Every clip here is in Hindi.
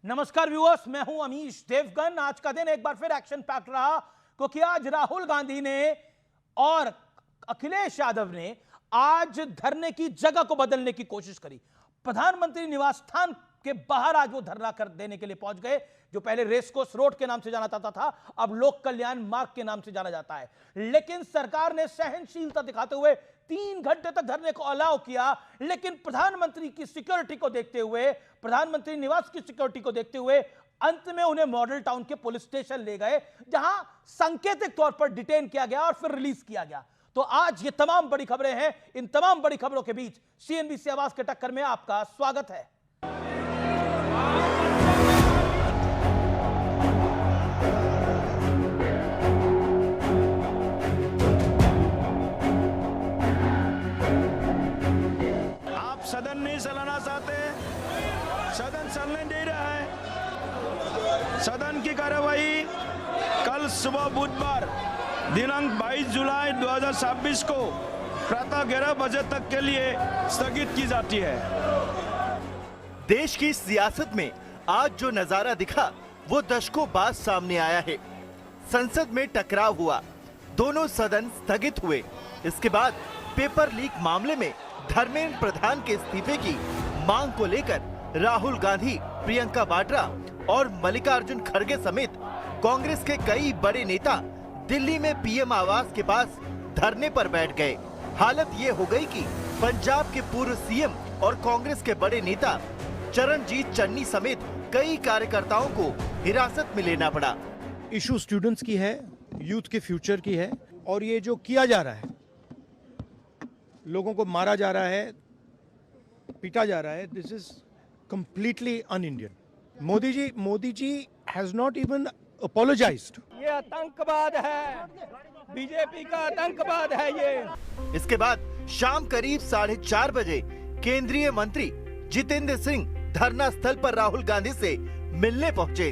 नमस्कार व्यूअर्स, मैं हूं अमीश देवगन। आज का दिन एक बार फिर एक्शन पैक्ड रहा क्योंकि आज राहुल गांधी ने और अखिलेश यादव ने आज धरने की जगह को बदलने की कोशिश करी। प्रधानमंत्री निवास स्थान के बाहर आज वो धरना कर देने के लिए पहुंच गए, जो पहले रेसकोर्स रोड के नाम से जाना जाता था, अब लोक कल्याण मार्ग के नाम से जाना जाता है। लेकिन सरकार ने सहनशीलता दिखाते हुए 3 घंटे तक धरने को अलाउ किया, लेकिन प्रधानमंत्री की सिक्योरिटी को देखते हुए, प्रधानमंत्री निवास की सिक्योरिटी को देखते हुए अंत में उन्हें मॉडल टाउन के पुलिस स्टेशन ले गए, जहां सांकेतिक तौर पर डिटेन किया गया और फिर रिलीज किया गया। तो आज ये तमाम बड़ी खबरें हैं। इन तमाम बड़ी खबरों के बीच सीएनबीसी आवाज के टक्कर में आपका स्वागत है। आप सदन नहीं चलाना चाहते, सदन चलने दे रहा है। सदन की कार्यवाही कल सुबह बुधवार दिनांक 22 जुलाई 2026 को प्रातः 11 बजे तक के लिए स्थगित की जाती है। देश की सियासत में आज जो नजारा दिखा वो दशकों बाद सामने आया है। संसद में टकराव हुआ, दोनों सदन स्थगित हुए। इसके बाद पेपर लीक मामले में धर्मेंद्र प्रधान के इस्तीफे की मांग को लेकर राहुल गांधी, प्रियंका वाड्रा और मल्लिकार्जुन खड़गे समेत कांग्रेस के कई बड़े नेता दिल्ली में पीएम आवास के पास धरने पर बैठ गए। हालत ये हो गई कि पंजाब के पूर्व सीएम और कांग्रेस के बड़े नेता चरणजीत चन्नी समेत कई कार्यकर्ताओं को हिरासत में लेना पड़ा। इशू स्टूडेंट्स की है, यूथ के फ्यूचर की है, और ये जो किया जा रहा है, लोगों को मारा जा रहा है, पीटा जा रहा है, this is completely un Indian. Modi ji has not even apologised. ये आतंकवाद है, बीजेपी का आतंकवाद है ये। इसके बाद शाम करीब 4:30 बजे केंद्रीय मंत्री जितेंद्र सिंह धरना स्थल पर राहुल गांधी से मिलने पहुंचे।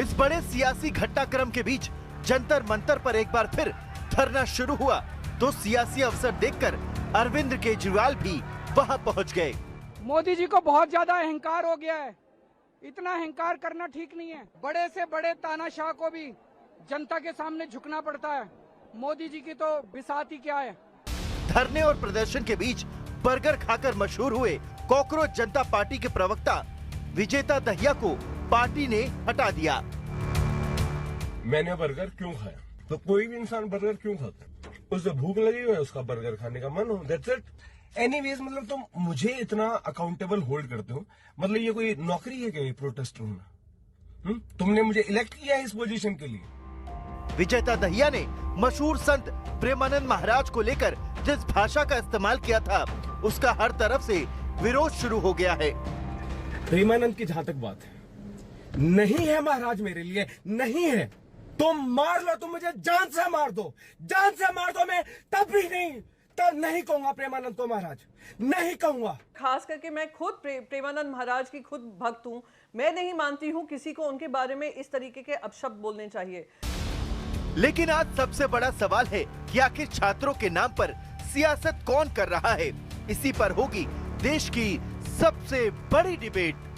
इस बड़े सियासी घटनाक्रम के बीच जंतर मंतर पर एक बार फिर धरना शुरू हुआ तो सियासी अवसर देखकर अरविंद केजरीवाल भी वहां पहुंच गए। मोदी जी को बहुत ज्यादा अहंकार हो गया है, इतना अहंकार करना ठीक नहीं है। बड़े से बड़े तानाशाह को भी जनता के सामने झुकना पड़ता है, मोदी जी की तो बिसात ही क्या है। धरने और प्रदर्शन के बीच बर्गर खाकर मशहूर हुए कॉकरोच जनता पार्टी के प्रवक्ता विजेता दहिया को पार्टी ने हटा दिया। मैंने बर्गर क्यों खाया? तो कोई भी इंसान बर्गर क्यों खाता है? उसे भूख लगी हुई है, उसका बर्गर खाने का मन हो, दैट्स इट। एनीवेज, मतलब तुम मुझे इतना अकाउंटेबल होल्ड करते हो, मतलब ये कोई नौकरी है क्या ये प्रोटेस्ट होना? तुमने मुझे इलेक्ट किया है इस पोजीशन के लिए। विजेता दहिया ने मशहूर संत प्रेमानंद महाराज को लेकर जिस भाषा का इस्तेमाल किया था, उसका हर तरफ से विरोध शुरू हो गया है। प्रेमानंद की जहां तक बात है, नहीं है महाराज मेरे लिए, नहीं है। तुम मार लो, तुम मुझे जान से मार दो, जान से मार दो, मैं तब भी नहीं कहूंगा प्रेमानंद को महाराज, नहीं कहूंगा। खास करके मैं खुद प्रेमानंद महाराज की खुद भक्त हूँ। मैं नहीं मानती हूँ किसी को उनके बारे में इस तरीके के अपशब्द बोलने चाहिए। लेकिन आज सबसे बड़ा सवाल है कि आखिर छात्रों के नाम पर सियासत कौन कर रहा है। इसी पर होगी देश की सबसे बड़ी डिबेट।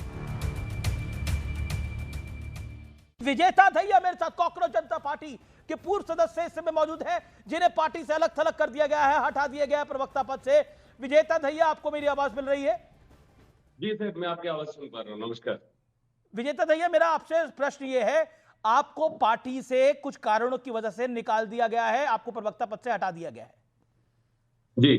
विजेता दहिया मेरे साथ कॉकरोच जनता पार्टी के पूर्व सदस्य इस समय मौजूद है, जिन्हें पार्टी से अलग थलग कर दिया गया है, हटा दिया गया है प्रवक्ता पद से। विजेता दहिया, आपको मेरी आवाज मिल रही है? जी सर, मैं आपकी आवाज सुन पा रहा हूँ। नमस्कार विजेता दहिया, मेरा आपसे प्रश्न ये है, आपको पार्टी से कुछ कारणों की वजह से निकाल दिया गया है, आपको प्रवक्ता पद से हटा दिया गया है। जी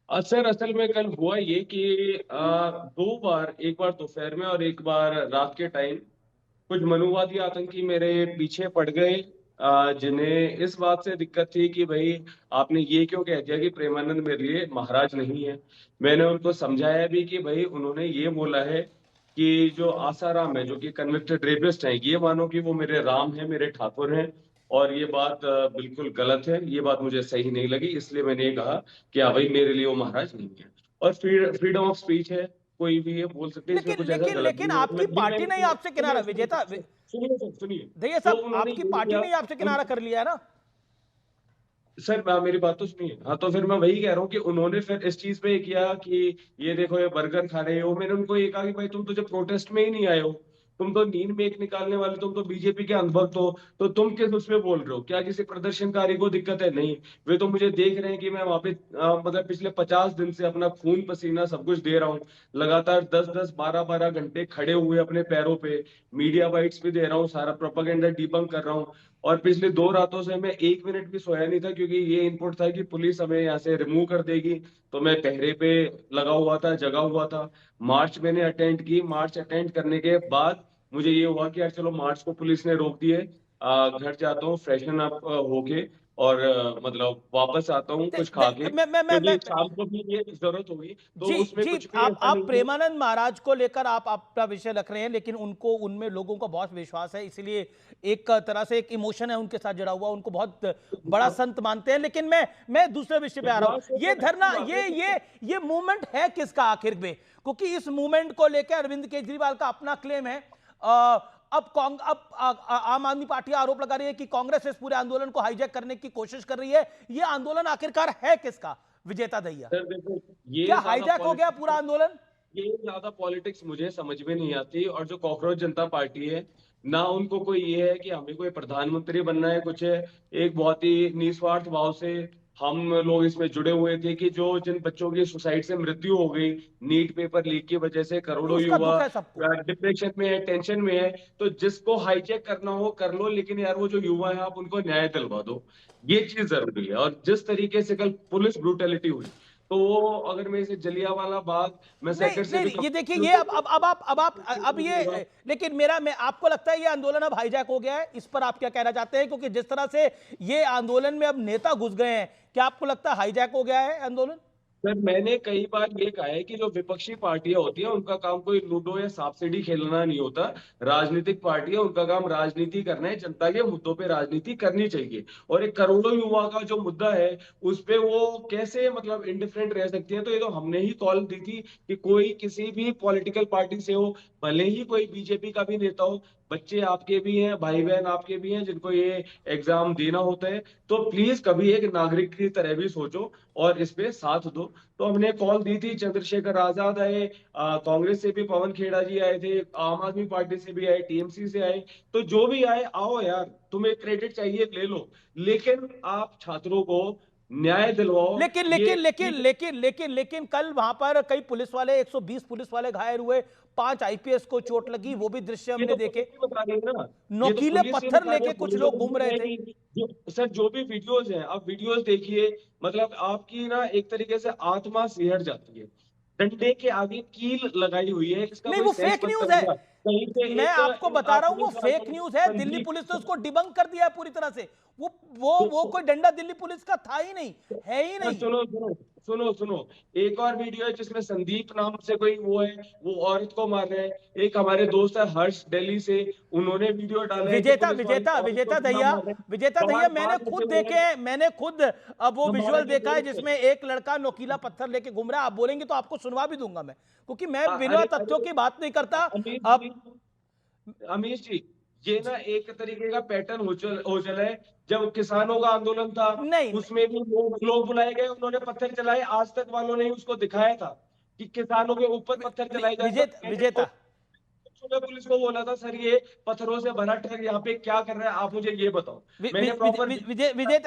सर, असल में कल हुआ ये कि 2 बार, एक बार दोपहर में और एक बार रात के टाइम कुछ मनुवादी आतंकी मेरे पीछे पड़ गए, जिन्हें इस बात से दिक्कत थी कि भाई आपने ये क्यों कह दिया कि प्रेमानंद मेरे लिए महाराज नहीं है। मैंने उनको समझाया भी कि भाई उन्होंने ये बोला है कि जो आसाराम है, जो कि कन्विक्टेड रेपिस्ट हैं, ये मानो कि वो मेरे राम है, मेरे ठाकुर हैं, और ये बात बिल्कुल गलत है। ये बात मुझे सही नहीं लगी, इसलिए मैंने ये कहा कि हाँ भाई मेरे लिए वो महाराज नहीं है। और फ्रीडम ऑफ स्पीच है, कोई भी ये बोल सकते हैं। लेकिन आपकी पार्टी ने आपसे किनारा, विजेता सुनिए दहिया साहब, आपकी पार्टी ने आपसे किनारा कर लिया है ना? सर मेरी बात तो सुनिए। हाँ, तो फिर मैं वही कह रहा हूँ कि उन्होंने फिर इस चीज पे ये किया कि ये देखो ये बर्गर खा रहे हो। मैंने उनको ये कहा कि भाई तुम तो जब प्रोटेस्ट में ही नहीं आए हो, तुम तो नींद में एक निकालने वाले, तुम तो बीजेपी के अंधभक्त हो, तो तुम किस उसमें बोल रहे हो? क्या किसी प्रदर्शनकारी को दिक्कत है? नहीं, वे तो मुझे देख रहे हैं कि मैं वहां पे मतलब पिछले 50 दिन से अपना खून पसीना सब कुछ दे रहा हूँ, लगातार 10-10 12-12 घंटे खड़े हुए अपने पैरों पे, मीडिया बाइट्स भी दे रहा हूँ, सारा प्रोपागेंडा डिबंक कर रहा हूँ। और पिछले 2 रातों से मैं 1 मिनट भी सोया नहीं था, क्योंकि ये इनपुट था कि पुलिस हमें यहाँ से रिमूव कर देगी। तो मैं पहरे पे लगा हुआ था, जगा हुआ था। मार्च मैंने अटेंड की। मार्च अटेंड करने के बाद मुझे ये हुआ कि यार चलो मार्च को पुलिस ने रोक दिए, घर जाता हूँ फ्रेशन अप होके, और मतलब वापस आता हूँ कुछ खा के, क्योंकि शाम को भी ये जरूरत होगी। तो जी उसमें जी, कुछ भी आप ऐसा नहीं है। प्रेमानंद महाराज को लेकर आप अपना विषय रख रहे हैं, लेकिन उनको उनमें लोगों का बहुत विश्वास है, इसलिए एक तरह से एक इमोशन है उनके साथ जुड़ा हुआ, उनको बहुत बड़ा संत मानते हैं। लेकिन मैं दूसरे विषय पे आ रहा हूं। ये धरना, ये मूवमेंट है किसका आखिर में? क्योंकि इस मूवमेंट को लेकर अरविंद केजरीवाल का अपना क्लेम है। अब आम आदमी पार्टी आरोप लगा रही है कि कांग्रेस इस पूरे आंदोलन को हाईजैक करने की कोशिश कर रही है। ये आंदोलन आखिरकार है किसका, विजेता दहिया? सर देखो, ये क्या ज्यादा हाईजैक हो गया पूरा आंदोलन? ये ज्यादा पॉलिटिक्स मुझे समझ में नहीं आती। और जो कॉकरोच जनता पार्टी है ना, उनको कोई ये है कि हमें कोई प्रधानमंत्री बनना है, कुछ है। एक बहुत ही निस्वार्थ भाव से हम लोग इसमें जुड़े हुए थे कि जो जिन बच्चों की सुसाइड से मृत्यु हो गई नीट पेपर लीक की वजह से, करोड़ों उसका युवा दुख है सबको। डिप्रेशन में है, टेंशन में है। तो जिसको हाईजैक करना हो कर लो, लेकिन यार वो जो युवा है आप उनको न्याय दिलवा दो, ये चीज जरूरी है। और जिस तरीके से कल पुलिस ब्रूटैलिटी हुई, तो वो अगर मैं इसे जलियांवाला बाग मैं नहीं सेकंड से नहीं भी नहीं, ये देखिए, ये अब ये, लेकिन मैं आपको लगता है ये आंदोलन अब हाईजैक हो गया है? इस पर आप क्या कहना चाहते हैं? क्योंकि जिस तरह से ये आंदोलन में अब नेता घुस गए हैं, क्या आपको लगता है हाईजैक हो गया है आंदोलन? सर मैंने कई बार ये कहा है कि जो विपक्षी पार्टियां होती हैं उनका काम कोई लूडो या सांप सीढ़ी खेलना नहीं होता। राजनीतिक पार्टियां, उनका काम राजनीति करना है, जनता के मुद्दों पे राजनीति करनी चाहिए। और एक करोड़ों युवा का जो मुद्दा है उस पे वो कैसे मतलब इंडिफरेंट रह सकती है? तो ये तो हमने ही कॉल दी थी कि कोई किसी भी पॉलिटिकल पार्टी से हो, भले ही कोई बीजेपी का भी नेता हो, बच्चे आपके भी हैं, भाई बहन आपके भी हैं जिनको ये एग्जाम देना होता है, तो प्लीज कभी एक नागरिक की तरह भी सोचो और इस पे साथ दो। तो हमने कॉल दी थी, चंद्रशेखर आजाद आए, कांग्रेस से भी पवन खेड़ा जी आए थे, आम आदमी पार्टी से भी आए, टीएमसी से आए। तो जो भी आए, आओ यार, तुम्हें क्रेडिट चाहिए ले लो, लेकिन आप छात्रों को न्याय दिलवाओ। लेकिन ये लेकिन लेकिन लेकिन लेकिन लेकिन कल वहां पर कई पुलिस वाले, 120 पुलिस वाले घायल हुए, 5 आईपीएस को चोट लगी, वो भी दृश्य ये हमने तो देखे। पुलिस ही बता रही है ना, ये तो नोकीले पुलिस ही पत्थर बता रही लेके है। कुछ हम लोग लोग घूम रहे हैं थे। कि सर जो भी वीडियोस हैं, आप वीडियोस देखिए, मतलब आपकी ना एक तरीके से आत्मा सिहर जाती है। डंडे के आगे कील लगाई हुई है, इसका नहीं, कोई वो सेंस फेक मत न्यूज है। करिएगा। कहीं पे मैं एक आपको बता रहा हूं वो पुलिस फेक वाला न्यूज है। दिल्ली संदीप, पुलिस ने उसको डिबंक कर दिया है पूरी तरह से। वो कोई डंडा दिल्ली पुलिस का था ही नहीं, है ही सर नहीं। सुनो सुनो सुनो सुनो, एक और वीडियो है जिसमें संदीप नाम से कोई वो है, वो औरत को मार रहे हैं। एक हमारे दोस्त है हर्ष दिल्ली से, उन्होंने वीडियो डाला है कि विजेता पुलिस वाले विजेता औरत को विजेता क्यों दहिया मार रहे हैं। विजेता दहिया, मैंने बात खुद ऐसे देखे हैं, मैंने खुद अब वो हमारा विजुअल जो देखा है दोस्त जिसमें एक लड़का नोकीला पत्थर लेके घूम रहा है। आप बोलेंगे तो आपको सुनवा भी दूंगा मैं, क्योंकि मैं बिना अरे तथ्यों की बात नहीं करता। अमीश अब जी, अमीश जी, ये ना एक तरीके का पैटर्न हो चला है। जब किसानों का आंदोलन था, नहीं, उसमें भी लोग बुलाए गए, उन्होंने पत्थर चलाए। आज तक वालों ने ही उसको दिखाया था कि किसानों के ऊपर पत्थर चलाए जाए। विजेता विजेता पुलिस को बोला था, सर ये पत्थरों से भरा ट्रक यहाँ पे क्या कर रहा है, आप मुझे ये बताओ। मैंने प्रॉपर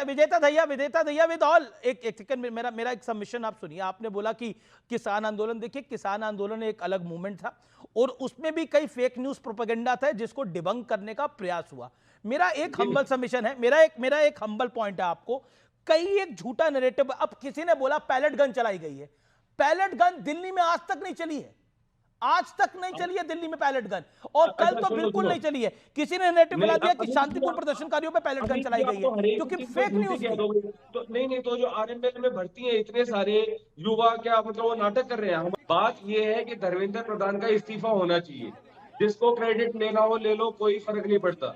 विजेता दहिया विद ऑल, एक सेकंड, मेरा एक सबमिशन आप सुनिए। आपने बोला कि किसान आंदोलन, देखिए किसान आंदोलन एक अलग मूवमेंट था और उसमें भी कई फेक न्यूज प्रोपेगेंडा था जिसको डिबंक करने का प्रयास हुआ। मेरा एक हम्बल सबमिशन है, मेरा एक हम्बल पॉइंट है आपको। कई एक झूठा नैरेटिव, अब किसी ने बोला पैलेट गन चलाई गई है। पैलेट गन दिल्ली में आज तक नहीं चली है, आज तक नहीं चली है दिल्ली में पैलेट गन, और कल तो बिल्कुल नहीं चली है। किसी ने नैरेटिव बना दिया कि शांतिपूर्ण प्रदर्शनकारियों पे पैलेट गन चलाई गई है, क्योंकि फेक न्यूज थी। तो नहीं, तो जो आरएमएल में भर्ती है इतने सारे युवा, क्या मतलब वो नाटक कर रहे हैं? बात ये है कि धर्मेंद्र प्रधान का इस्तीफा होना चाहिए। जिसको क्रेडिट लेना हो ले लो, कोई फर्क नहीं पड़ता।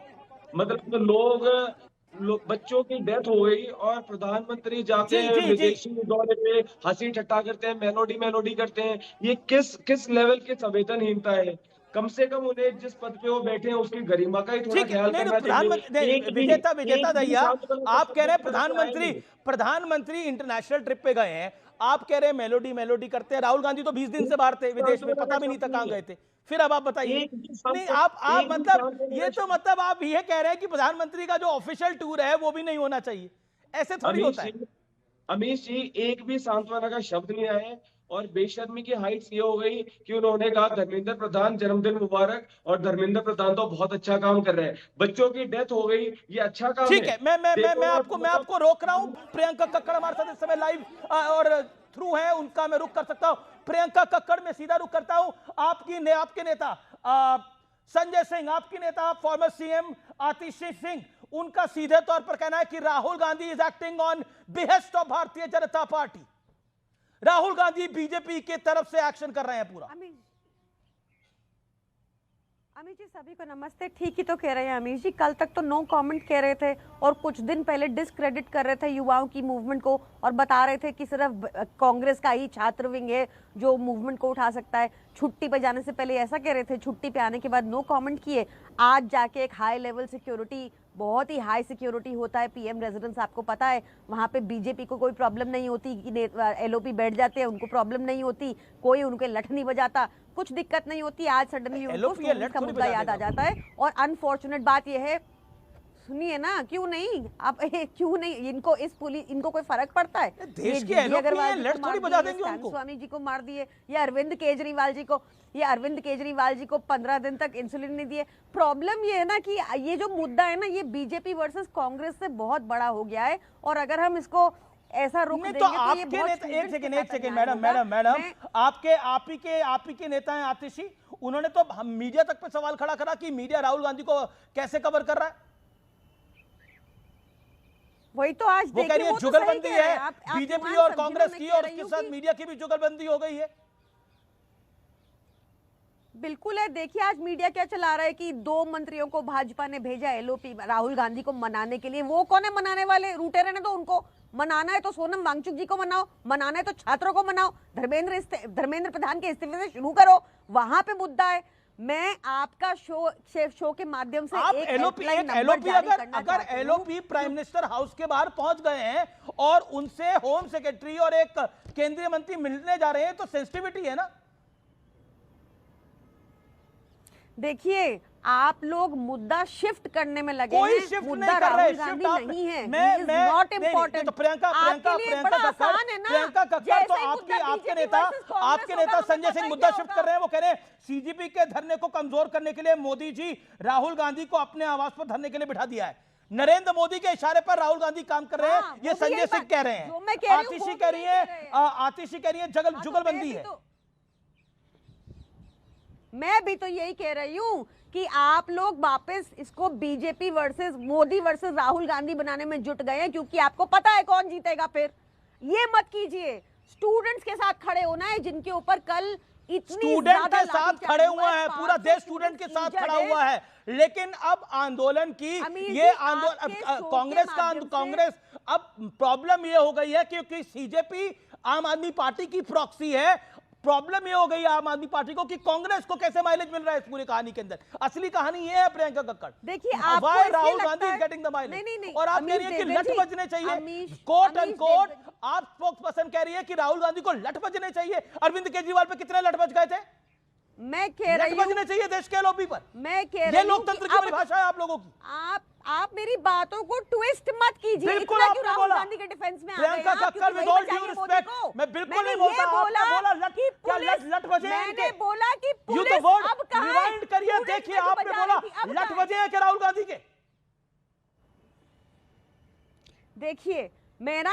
मतलब तो बच्चों की डेथ हो गई और प्रधानमंत्री जाते हैं विदेशी दौरे पे, हंसी ठट्टा करते हैं, मेलोडी करते हैं। ये किस लेवल की संवेदनहीनता है? कम से कम उन्हें जिस पद पे वो बैठे हैं उसकी गरिमा का ही थोड़ा ठीक है, ख्याल नहीं करना प्रधानमंत्री चाहिए। नहीं, विजेता एक भी दैया, सांसद का आप कह रहे हैं शब्द नहीं आएंगे। प्रधानमंत्री इंटरनेशनल ट्रिप पे गए हैं, आप कह रहे हैं मेलोडी करते हैं। राहुल गांधी तो 20 दिन से बाहर थे विदेश में, पता भी नहीं था कहां गए थे। फिर अब आप बताइए। एक भी सांसद- नहीं आप एक भी मतलब सांसद ये तो मतलब आप ये कह रहे हैं कि प्रधानमंत्री का जो ऑफिशियल टूर है वो भी नहीं होना चाहिए, ऐसे थोड़ी होता है। अमीश जी एक भी सांत्वना का शब्द नहीं आया और बेशर्मी की हाइट्स ये हो गई कि उन्होंने कहा धर्मेंद्र प्रधान जन्मदिन मुबारक, और धर्मेंद्र प्रधान तो बहुत अच्छा काम कर रहे हैं, बच्चों की डेथ हो गई, ये अच्छा काम ठीक है, मैं आपको रोक रहा हूं। मतलब- प्रियंका कक्कड़ हमारे साथ इस समय लाइव और थ्रू है, उनका मैं रुख कर सकता हूं। प्रियंका कक्कड़ में सीधा रुख करता हूं। आपके नेता संजय सिंह, आपकी नेता फॉर्मर सीएम आतिशी सिंह, उनका सीधे तौर पर कहना है कि Rahul Gandhi is acting on behest of Bharatiya Janata party. Rahul Gandhi BJP के तरफ से एक्शन कर रहे हैं पूरा। अमित जी सभी को नमस्ते। ठीक ही तो कह रहे हैं अमित जी, कल तक तो नो कमेंट कह रहे थे और कुछ दिन पहले डिस्क्रेडिट कर रहे थे युवाओं की मूवमेंट को और बता रहे थे कि सिर्फ कांग्रेस का ही छात्र विंग है जो मूवमेंट को उठा सकता है। छुट्टी पे जाने से पहले ऐसा कह रहे थे, छुट्टी पे आने के बाद नो कमेंट किए। आज जाके एक हाई लेवल सिक्योरिटी, बहुत ही हाई सिक्योरिटी होता है पीएम रेजिडेंस, आपको पता है वहां पे बीजेपी को कोई प्रॉब्लम नहीं होती कि एलओपी बैठ जाते हैं, उनको प्रॉब्लम नहीं होती, कोई उनके लठ नहीं बजाता, कुछ दिक्कत नहीं होती। आज सडनली उनको स्टूडेंट्स का मुद्दा याद आ जाता है। और अनफॉर्चुनेट बात यह है, सुनिए ना, क्यों नहीं आप क्यों नहीं, इनको कोई फर्क पड़ता है? देश के लठ थोड़ी बजा देंगे उनको। स्वामी जी को मार दिए, या अरविंद केजरीवाल जी को 15 दिन तक इंसुलिन नहीं दिए। प्रॉब्लम ये है ना कि ये जो मुद्दा है ना, ये बीजेपी वर्सेस कांग्रेस से बहुत बड़ा हो गया है और अगर हम इसको ऐसा रुक देंगे तो ये आपके बहुत नेता, एक सेकंड अन्याय मैडम, होगा। आप ही के नेता हैं आतिशी, उन्होंने तो हम मीडिया तक पे सवाल खड़ा करा कि मीडिया राहुल गांधी को कैसे कवर कर रहा है। वही तो आज वो कह रही है तो जुगलबंदी सही कह रहे है हैं। आप बीजेपी मान और समझिए, कांग्रेस मैं की, कह और रही उसके हूँ साथ कि मीडिया की भी जुगलबंदी हो गई है। बिल्कुल है। देखिए आज मीडिया क्या चला रहा है कि 2 मंत्रियों को भाजपा ने भेजा एलओपी राहुल गांधी को मनाने के लिए। वो कौन है मनाने वाले? रूठे रहने दो उनको। मनाना है तो सोनम वांगचुक जी को मनाओ, मनाना है तो छात्रों को मनाओ, धर्मेंद्र प्रधान के इस्तीफे से शुरू करो, वहां पे मुद्दा है। मैं आपका शो के माध्यम से आप एक एलओपी अगर एलओपी प्राइम मिनिस्टर हाउस के बाहर पहुंच गए हैं और उनसे होम सेक्रेटरी और एक केंद्रीय मंत्री मिलने जा रहे हैं तो सेंसिटिविटी है ना। देखिए आप लोग मुद्दा शिफ्ट करने में लगे कोई हैं। शिफ्ट मुद्दा नहीं कर रहे, राहुल गांधी शिफ्ट नहीं है, मैं नॉट नहीं, इम्पोर्टेंट। तो प्रियंका कक्कड़ तो आपके नेता संजय सिंह मुद्दा शिफ्ट कर रहे हैं। वो कह रहे हैं सीजेपी के धरने को कमजोर करने के लिए मोदी जी राहुल गांधी को अपने आवास पर धरने के लिए बिठा दिया है। नरेंद्र मोदी के इशारे पर राहुल गांधी काम कर रहे हैं, ये संजय सिंह कह रहे हैं। आतिशी कह रही है जुगलबंदी है। मैं भी तो यही कह रही हूँ कि आप लोग वापस इसको BJP versus Modi versus Rahul Gandhi बनाने में जुट गए हैं क्योंकि आपको पता है कौन जीतेगा। फिर ये मत कीजिए। स्टूडेंट्स के साथ खड़े होना है जिनके ऊपर कल स्टूडेंट के साथ खड़े हुआ है, पूरा देश स्टूडेंट के साथ खड़ा हुआ है। लेकिन अब आंदोलन की ये आंदोलन कांग्रेस अब प्रॉब्लम ये हो गई है क्योंकि सीजेपी आम आदमी पार्टी की प्रॉक्सी है। प्रॉब्लम ये हो गई आम आदमी पार्टी को कि कांग्रेस को कैसे माइलेज मिल रहा है इस पूरी कहानी के अंदर। असली कहानी ये है प्रियंका कक्कड़। देखिए Rahul Gandhi is getting the mileage और आप कह रही है कि लठ बजने चाहिए, कोट एंड कोट। आप स्पोक्स पर्सन कह रही है कि राहुल गांधी को लठ बजने चाहिए। अरविंद केजरीवाल पे कितने लठ बज गए थे? मैं कह रही हूं बजने चाहिए देश के लॉबी पर। मैं कह रही ये लोकतंत्र की परिभाषा है आप लोगों की। आप मेरी बातों को ट्विस्ट मत कीजिए। बिल्कुल आपने राहुल गांधी के डिफेंस में आ गए। Priyanka Kakkar with all due respect, मैं बिल्कुल नहीं बोलता। आपने बोला लठ बजे। मैंने बोला कि पुलिस अब कहां है? रिवाइंड करिए, देखिए आपने बोला लठ बजे हैं कि राहुल गांधी के। देखिए मैं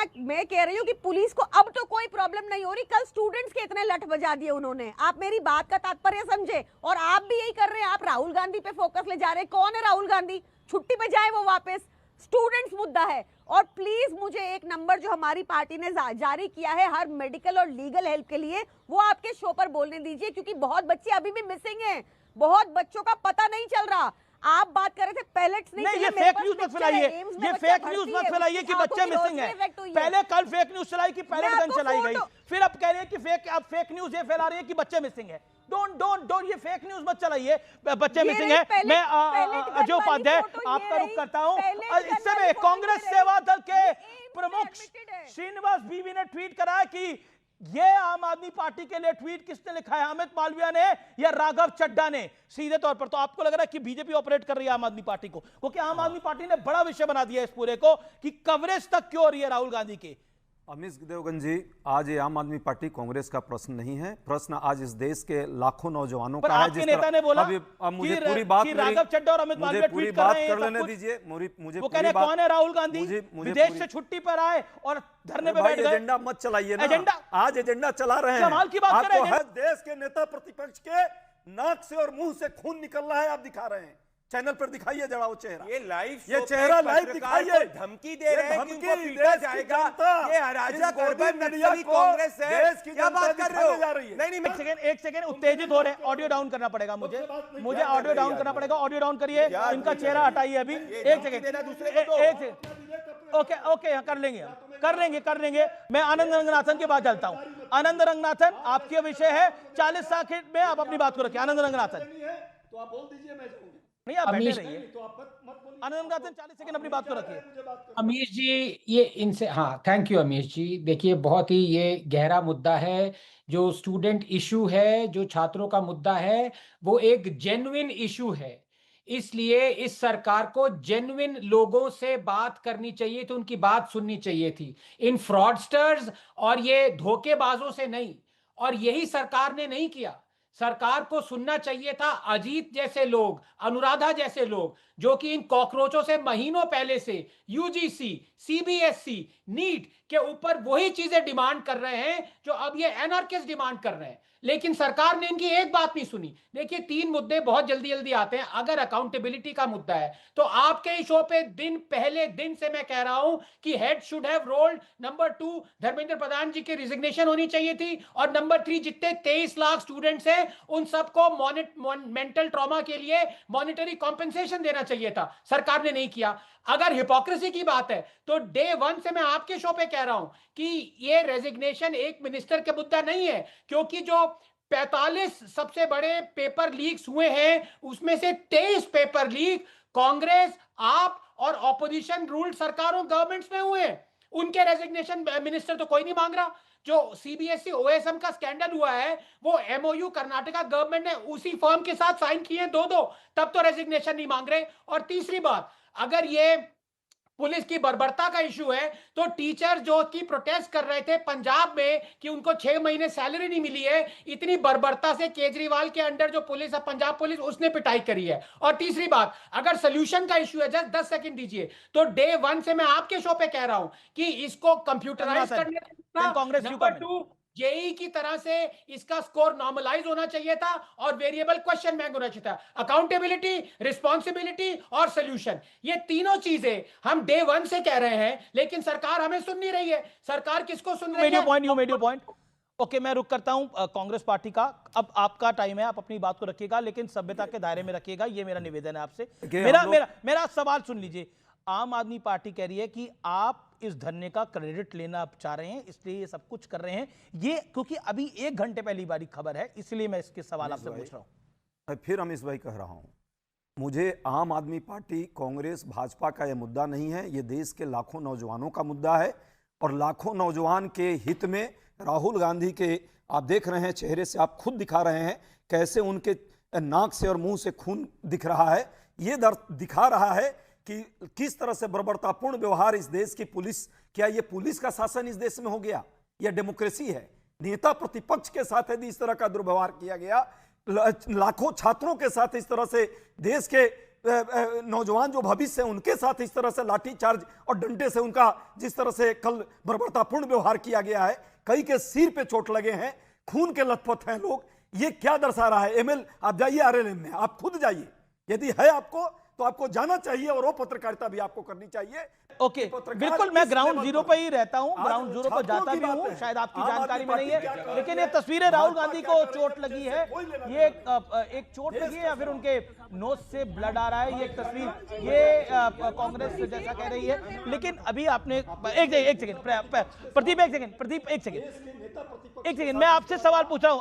कह रही हूँ कि पुलिस को अब तो कोई प्रॉब्लम नहीं हो रही। कल स्टूडेंट्स के इतने लठ बजा दिए उन्होंने। आप मेरी बात का तात्पर्य समझे और आप भी यही कर रहे हैं। आप राहुल गांधी पे फोकस ले जा रहे हैं। कौन है राहुल गांधी? छुट्टी पे जाए वो वापस। स्टूडेंट्स मुद्दा है। और प्लीज मुझे एक नंबर जो हमारी पार्टी ने जारी किया है हर मेडिकल और लीगल हेल्प के लिए, वो आपके शो पर बोलने दीजिए क्योंकि बहुत बच्चे अभी भी मिसिंग हैं। बहुत बच्चों का पता नहीं चल रहा। आप बात कर रहे थे पैलेट्स नहीं, ये फेक न्यूज मत फैलाइए, ये फेक न्यूज मत फैलाइए कि बच्चे मिसिंग हैं। पहले कल फेक न्यूज चलाई कि पैलेट गन चलाई गई, फिर अब कह रहे हैं कि फेक न्यूज ये फैला रही है कि बच्चे मिसिंग है। डोंट ये फेक न्यूज मत चलाइए, बच्चे ये मिसिंग नहीं, है। पहले- मैं पहले अजय वाली उपाध्याय फोटो आपका ये रुख रही, करता हूं। पहले इस गन समय वाली फोटो कांग्रेस ये सेवा दल के रही। प्रमुख admitted है। श्रीनिवास बीवी ने ट्वीट करा कि ये आम आदमी पार्टी के लिए ट्वीट किसने लिखा है, अमित मालविया ने या राघव चड्ढा ने? सीधे तौर पर तो आपको लग रहा है कि बीजेपी ऑपरेट कर रही है आम आदमी पार्टी को, क्योंकि आम आदमी पार्टी ने बड़ा विषय बना दिया इस पूरे को कि कवरेज तक क्यों हो रही है राहुल गांधी की। अमित देवगन जी, आज ये आम आदमी पार्टी कांग्रेस का प्रश्न नहीं है, प्रश्न आज इस देश के लाखों नौजवानों पर का है। आपके नेता ने बोला अब मुझे कि पूरी बात राघव चड्ढा और अमित मालविया पूरी ट्वीट कर बात रहे हैं कर ये सब लेने कुछ। दीजिए। मुझे वो कह रहे कौन है राहुल गांधी, विदेश से छुट्टी पर आए और धरने पे बैठ गए। एजेंडा मत चलाइए ना, एजेंडा आज एजेंडा चला रहे हैं। कमाल की बात कर रहे हैं। आपको हर देश के नेता प्रतिपक्ष के नाक से और मुंह से खून निकल रहा है, आप दिखा रहे हैं। चैनल पर दिखाइए जरा वो चेहरा, ये लाइव ये चेहरा लाइव दिखाइए। धमकी दे रहे हैं कि उनको पीटा जाएगा, ये अराजक अर्बन मीडिया नक्सली कांग्रेस है। देश की क्या बात कर रहे हो? जा रही है। नहीं नहीं, एक सेकंड उत्तेजित हो रहे हैं, ऑडियो डाउन करना पड़ेगा मुझे ऑडियो डाउन करना पड़ेगा। ऑडियो डाउन करिए, इनका चेहरा हटाइए अभी। एक सेकंड, ओके कर लेंगे। मैं आनंद रंगनाथन के बाद चलता हूं। आनंद रंगनाथन, आपके विषय है 40 सेकंड में आप अपनी बात को रखिए। आनंद रंगनाथन तो आप बोल दीजिए, मैं जाऊंगी। नहीं, आप बैठे रहिए। तो आप मत बोलिए। आनंद रंगनाथन 40 सेकंड अपनी बात को रखिए। अमीश जी, ये इनसे, हाँ थैंक यू अमीश जी। देखिए बहुत ही ये गहरा मुद्दा है, जो स्टूडेंट इशू है, जो छात्रों का मुद्दा है, वो एक जेन्युइन इशू है। इसलिए इस सरकार को जेन्युइन लोगों से बात करनी चाहिए थी, उनकी बात सुननी चाहिए थी, इन फ्रॉडस्टर्स और ये धोखेबाजों से नहीं। और यही सरकार ने नहीं किया। सरकार को सुनना चाहिए था अजीत जैसे लोग, अनुराधा जैसे लोग, जो कि इन कॉकरोचों से महीनों पहले से यूजीसी, सीबीएसई, नीट के ऊपर वही चीजें डिमांड कर रहे हैं जो अब ये एनार्किस्ट डिमांड कर रहे हैं। लेकिन सरकार ने इनकी एक बात नहीं सुनी। देखिए 3 मुद्दे बहुत जल्दी जल्दी आते हैं। अगर अकाउंटेबिलिटी का मुद्दा है तो आपके ही शो पे पहले दिन से मैं कह रहा हूं कि head should have rolled. Number 2, Dharmendra Pradhan ji की रिजिग्नेशन होनी चाहिए थी। और नंबर 3, जितने 23 लाख स्टूडेंट्स हैं उन सबको मेंटल ट्रॉमा के लिए मॉनिटरी कॉम्पेंसेशन देना चाहिए था। सरकार ने नहीं किया। अगर हिपोक्रेसी की बात है तो डे 1 से मैं आपके शो पे कह रहा हूं कि ये रेजिग्नेशन एक मिनिस्टर के मुद्दा नहीं है, क्योंकि जो 45 सबसे बड़े पेपर लीक्स हुए हैं उसमें से 23 पेपर लीक कांग्रेस, आप और ऑपोजिशन रूल्ड सरकारों, गवर्नमेंट्स में हुए हैं। उनके रेजिग्नेशन मिनिस्टर तो कोई नहीं मांग रहा। जो सीबीएसई ओएसएम का स्कैंडल हुआ है वो एमओयू कर्नाटका गवर्नमेंट ने उसी फर्म के साथ साइन किए 2-2, तब तो रेजिग्नेशन नहीं मांग रहे। और तीसरी बात, अगर ये पुलिस की बर्बरता का इशू है तो टीचर जो कि प्रोटेस्ट कर रहे थे पंजाब में कि उनको 6 महीने सैलरी नहीं मिली है, इतनी बर्बरता से केजरीवाल के अंडर जो पुलिस है, पंजाब पुलिस, उसने पिटाई करी है। और तीसरी बात, अगर सोल्यूशन का इशू है, जस्ट 10 सेकंड दीजिए, तो डे 1 से मैं आपके शो पे कह रहा हूं कि इसको कंप्यूटराइज करने कांग्रेस। नंबर 2, जेई की तरह से इसका स्कोर नॉर्मलाइज होना चाहिए था और वेरिएबल क्वेश्चन बैंक होना चाहिए था। अकाउंटेबिलिटी, रिस्पॉन्सिबिलिटी और सोल्यूशन, ये तीनों चीजें हम डे 1 से कह रहे हैं, लेकिन सरकार हमें सुन नहीं रही है। सरकार किसको सुन रही है? You made your point. Okay, मैं रुक करता हूं कांग्रेस पार्टी का। अब आपका टाइम है, आप अपनी बात को रखिएगा, लेकिन सभ्यता के दायरे में रखिएगा, ये मेरा निवेदन है आपसे। मेरा सवाल सुन लीजिए। आम आदमी पार्टी कह रही है कि आप इस धरने का क्रेडिट लेना चाह रहे हैं, इसलिए ये सब कुछ कर रहे हैं। ये क्योंकि अभी 1 घंटे पहली बारी खबर है, इसलिए मैं इसके सवाल आपसे पूछ रहा हूं। मैं फिर अमीश भाई कह रहा हूं, मुझे आम आदमी पार्टी, कांग्रेस, भाजपा का यह मुद्दा नहीं है। ये देश के लाखों नौजवानों का मुद्दा है और लाखों नौजवान के हित में राहुल गांधी के, आप देख रहे हैं चेहरे से, आप खुद दिखा रहे हैं कैसे उनके नाक से और मुंह से खून दिख रहा है। ये दिखा रहा है कि किस तरह से बर्बरतापूर्ण व्यवहार इस देश की पुलिस, क्या ये पुलिस का शासन इस देश में हो गया? यह डेमोक्रेसी है? नेता प्रतिपक्ष के साथ यदि इस तरह का दुर्व्यवहार किया गया, लाखों छात्रों के साथ इस तरह से, देश के नौजवान जो भविष्य है उनके साथ इस तरह से लाठीचार्ज और डंडे से उनका जिस तरह से कल बर्बरतापूर्ण व्यवहार किया गया है, कई के सिर पे चोट लगे हैं, खून के लथपथ हैं लोग, ये क्या दर्शा रहा है? एमएल आप जाइए, आरएलएम में आप खुद जाइए, यदि है आपको तो आपको जाना चाहिए और वो पत्रकारिता भी आपको करनी चाहिए। ओके, बिल्कुल, मैं ग्राउंड जीरो पर ही रहता हूं, ग्राउंड जीरो पर जाता भी हूं, शायद आपकी जानकारी में नहीं है, लेकिन ये तस्वीरें राहुल गांधी को चोट लगी है, ये एक चोट लगी है या फिर उनके नोज से ब्लड आ रहा है, ये एक तस्वीर, ये कांग्रेस जैसा कह रही है। लेकिन अभी आपने एक सेकंड प्रदीप, एक सेकंड, मैं आपसे सवाल पूछ रहा हूं।